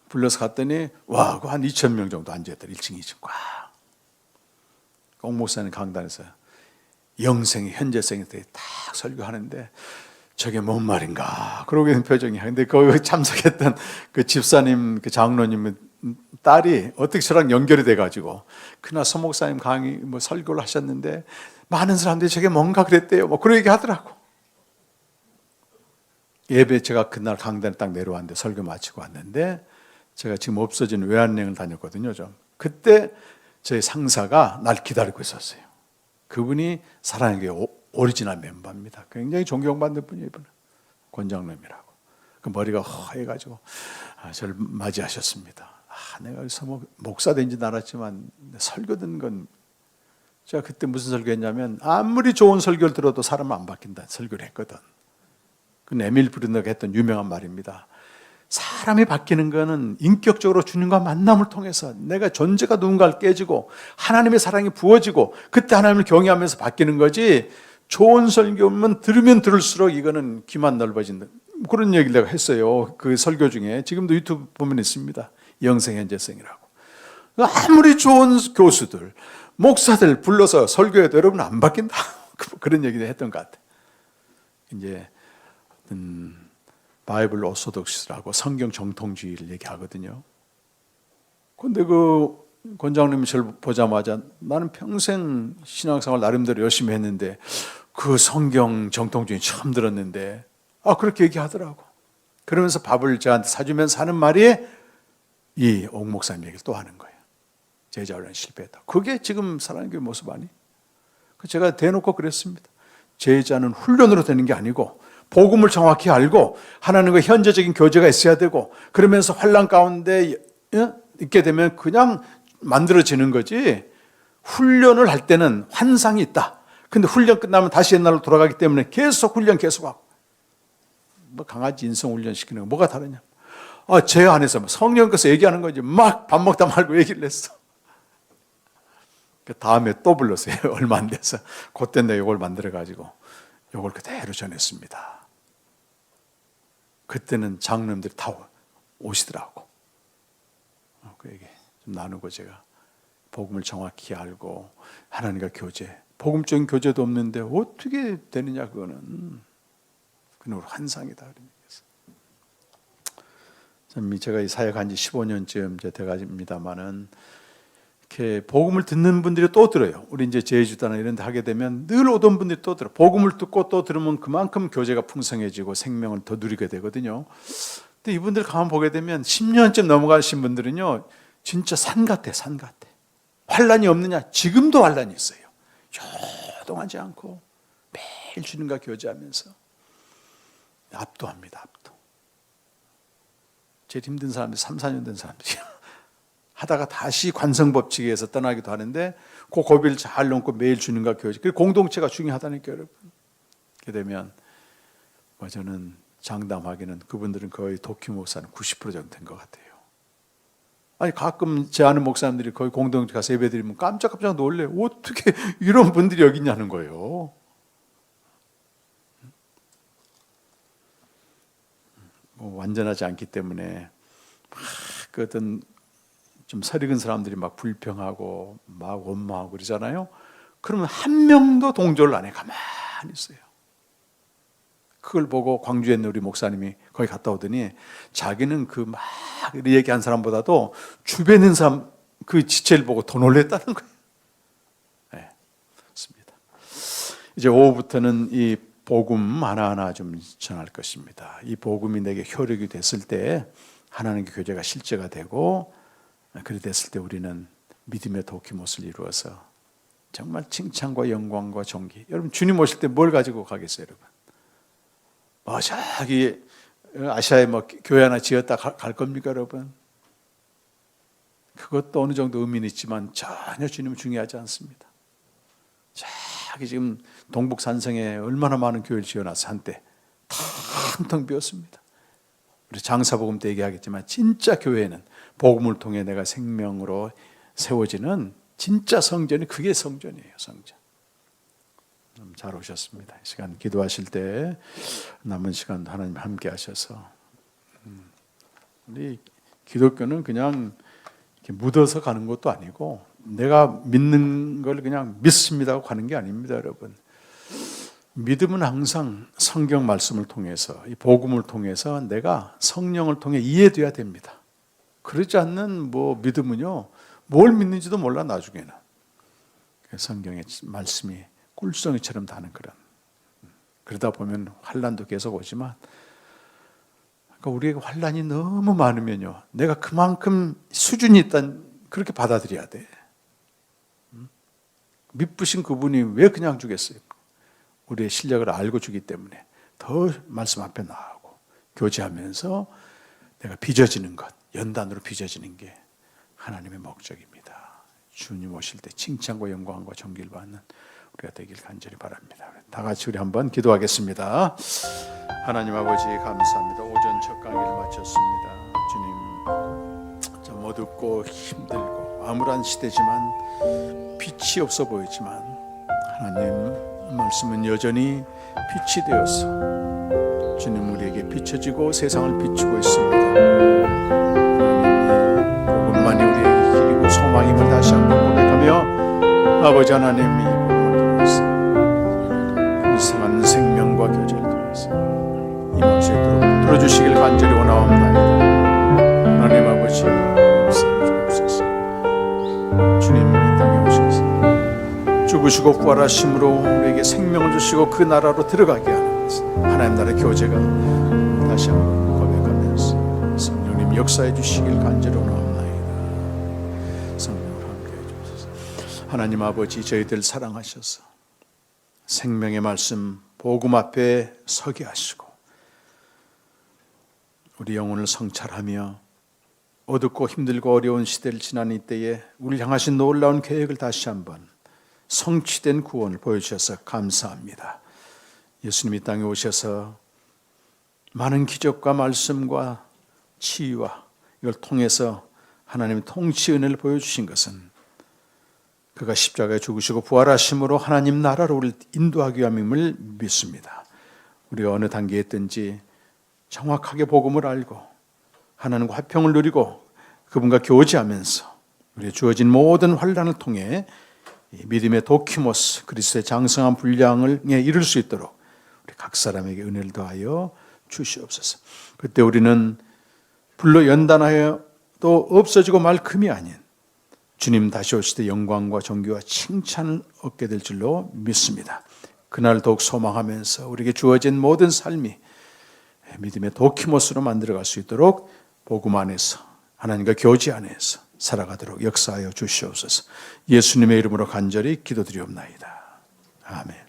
불러서 갔더니 와, 한 2,000명 정도 앉아있더라. 1층, 2층 꽉. 옥 목사님 강단에서 영생이 현재생에 대해 딱 설교하는데 저게 뭔 말인가 그러고 있는 표정이야. 근데 거기 참석했던 그 집사님, 그 장로님 딸이 어떻게 저랑 연결이 돼가지고 그날 서 목사님 강의 뭐 설교를 하셨는데 많은 사람들이 저게 뭔가 그랬대요. 뭐 그런 얘기 하더라고. 예배 제가 그날 강단에 딱 내려왔는데 설교 마치고 왔는데 제가 지금 없어진 외환여행을 다녔거든요. 좀 그때 저희 상사가 날 기다리고 있었어요. 그분이 사랑의 교회 오리지널 멤버입니다. 굉장히 존경받는 분이에요. 이분은 권장님이라고. 그 머리가 허해가지고 저를 맞이하셨습니다. 내가 여기서 목사 된지는 알았지만 설교 듣는 건 제가 그때 무슨 설교했냐면 아무리 좋은 설교를 들어도 사람은 안 바뀐다 설교를 했거든. 그 에밀 브루너가 했던 유명한 말입니다. 사람이 바뀌는 거는 인격적으로 주님과 만남을 통해서 내가 존재가 누군가를 깨지고 하나님의 사랑이 부어지고 그때 하나님을 경외하면서 바뀌는 거지 좋은 설교면 들으면 들을수록 이거는 귀만 넓어진다. 그런 얘기를 내가 했어요. 그 설교 중에 지금도 유튜브 보면 있습니다. 영생 현재생이라고. 아무리 좋은 교수들, 목사들 불러서 설교해도 여러분 안 바뀐다. 그런 얘기를 했던 것 같아요. 이제 바이블 오소독스라고 성경 정통주의를 얘기하거든요. 그런데 그 권장님이 저를 보자마자 나는 평생 신앙생활 나름대로 열심히 했는데 그 성경 정통주의 처음 들었는데 그렇게 얘기하더라고. 그러면서 밥을 저한테 사주면서 하는 말이 이 옥 목사님 얘기를 또 하는 거예요. 제자훈련 실패했다. 그게 지금 사랑의 교회 모습 아니? 제가 대놓고 그랬습니다. 제자는 훈련으로 되는 게 아니고 복음을 정확히 알고 하나님과 현재적인 교제가 있어야 되고 그러면서 환난 가운데 있게 되면 그냥 만들어지는 거지 훈련을 할 때는 환상이 있다. 근데 훈련 끝나면 다시 옛날로 돌아가기 때문에 계속 훈련 계속하고 뭐 강아지 인성 훈련 시키는 거 뭐가 다르냐. 제 안에서 성령께서 얘기하는 거지 막 밥 먹다 말고 얘기를 했어. 그 다음에 또 불렀어요. 얼마 안 돼서. 그때 내가 이걸 만들어가지고 이걸 그대로 전했습니다. 그때는 장로님들이 다 오시더라고. 그 얘기 좀 나누고 제가 복음을 정확히 알고 하나님과 교제, 복음적인 교제도 없는데 어떻게 되느냐 그거는 그는 환상이다. 참 제가 이 사역한 지 15년쯤 이제 돼갑니다만은 이렇게 복음을 듣는 분들이 또 들어요. 우리 이제 제주도나 이런 데 하게 되면 늘 오던 분들이 또 들어. 복음을 듣고 또 들으면 그만큼 교제가 풍성해지고 생명을 더 누리게 되거든요. 근데 이분들 가만 보게 되면 10년쯤 넘어가신 분들은요, 진짜 산 같아, 산 같아. 환란이 없느냐? 지금도 환란이 있어요. 요동하지 않고 매일 주님과 교제하면서 압도합니다, 압도. 제일 힘든 사람들이 3, 4년 된 사람들이요. 하다가 다시 관성법칙에서 떠나기도 하는데 그 고비를 잘 넘고 매일 주님과 교제. 그 공동체가 중요하다니까 여러분. 이렇게 되면 저는 장담하기는 그분들은 거의 독희 목사는 90% 정도 된 것 같아요. 아니 가끔 제 아는 목사님들이 거의 공동체 가서 예배드리면 깜짝깜짝 놀래요. 어떻게 이런 분들이 여기 있냐는 거예요. 완전하지 않기 때문에 그 어떤 좀 설익은 사람들이 막 불평하고 막 원망하고 그러잖아요. 그러면 한 명도 동조를 안 해. 가만히 있어요. 그걸 보고 광주에 있는 우리 목사님이 거기 갔다 오더니 자기는 그 막 얘기한 사람보다도 주변에 있는 사람 그 지체를 보고 더 놀랬다는 거예요. 네, 맞습니다. 이제 오후부터는 이 복음 하나하나 좀 전할 것입니다. 이 복음이 내게 효력이 됐을 때 하나님의 교제가 실제가 되고 그리 됐을 때 우리는 믿음의 도키못을 이루어서 정말 칭찬과 영광과 존귀. 여러분 주님 오실 때 뭘 가지고 가겠어요, 여러분? 저기 아시아에 교회 하나 지었다 갈 겁니까, 여러분? 그것도 어느 정도 의미는 있지만 전혀 주님은 중요하지 않습니다. 저기 지금 동북 산성에 얼마나 많은 교회를 지어놨어 한때 텅텅 비었습니다. 우리 장사복음 때 얘기하겠지만 진짜 교회는 복음을 통해 내가 생명으로 세워지는 진짜 성전이 그게 성전이에요, 성전. 잘 오셨습니다. 이 시간 기도하실 때 남은 시간도 하나님 함께 하셔서 우리 기독교는 그냥 이렇게 묻어서 가는 것도 아니고 내가 믿는 걸 그냥 믿습니다 하고 가는 게 아닙니다, 여러분. 믿음은 항상 성경 말씀을 통해서 이 복음을 통해서 내가 성령을 통해 이해돼야 됩니다. 그렇지 않는 믿음은요 뭘 믿는지도 몰라 나중에는. 성경의 말씀이 꿀송이처럼 다는 그런. 그러다 보면 환란도 계속 오지만 그러니까 우리에게 환란이 너무 많으면요 내가 그만큼 수준이 있다는 그렇게 받아들여야 돼. 미쁘신 그분이 왜 그냥 주겠어요? 우리의 실력을 알고 주기 때문에 더 말씀 앞에 나가고 교제하면서 내가 빚어지는 것, 연단으로 빚어지는 게 하나님의 목적입니다. 주님 오실 때 칭찬과 영광과 존귀를 받는 우리가 되길 간절히 바랍니다. 다 같이 우리 한번 기도하겠습니다. 하나님 아버지 감사합니다. 오전 첫 강의를 마쳤습니다. 주님 좀 어둡고 힘들고 암울한 시대지만 빛이 없어 보이지만 하나님 말씀은 여전히 빛이 되어서 주님 우리에게 비춰지고 세상을 비추고 있습니다. 복음만이 우리에게 길이고 소망임을 다시 한번 고백하며 아버지 하나님이 복음을 통해서 이상한 생명과 교제를 통해서 이 목소리로 들어주시길 간절히 원하옵나이다. 하나님 아버지 역사해 주옵소서. 주님 이 땅에 오셔서 죽으시고 부활하심으로 우리에게 생명을 주시고 그 나라로 들어가게 하는 하나님 나라의 교제가 다시 한번 고백하면서 성령님 역사해 주시길 간절히 원하옵나이다. 성령으로 함께해 주옵소서. 하나님 아버지 저희들 사랑하셔서 생명의 말씀 복음 앞에 서게 하시고 우리 영혼을 성찰하며 어둡고 힘들고 어려운 시대를 지난 이때에 우리를 향하신 놀라운 계획을 다시 한번 성취된 구원을 보여주셔서 감사합니다. 예수님 이 땅에 오셔서 많은 기적과 말씀과 치유와 이걸 통해서 하나님의 통치 은혜를 보여주신 것은 그가 십자가에 죽으시고 부활하심으로 하나님 나라로 우리를 인도하기 위함임을 믿습니다. 우리가 어느 단계에 있든지 정확하게 복음을 알고 하나님과 화평을 누리고 그분과 교제하면서 우리의 주어진 모든 환난을 통해 믿음의 도키모스 그리스도의 장성한 분량을 이룰 수 있도록 우리 각 사람에게 은혜를 더하여 주시옵소서. 그때 우리는 불로 연단하여도 없어지고 말 금이 아닌 주님 다시 오실 때 영광과 존귀와 칭찬을 얻게 될 줄로 믿습니다. 그날 더욱 소망하면서 우리에게 주어진 모든 삶이 믿음의 도키모스로 만들어갈 수 있도록 복음 안에서 하나님과 교제 안에서 살아가도록 역사하여 주시옵소서. 예수님의 이름으로 간절히 기도드리옵나이다. 아멘.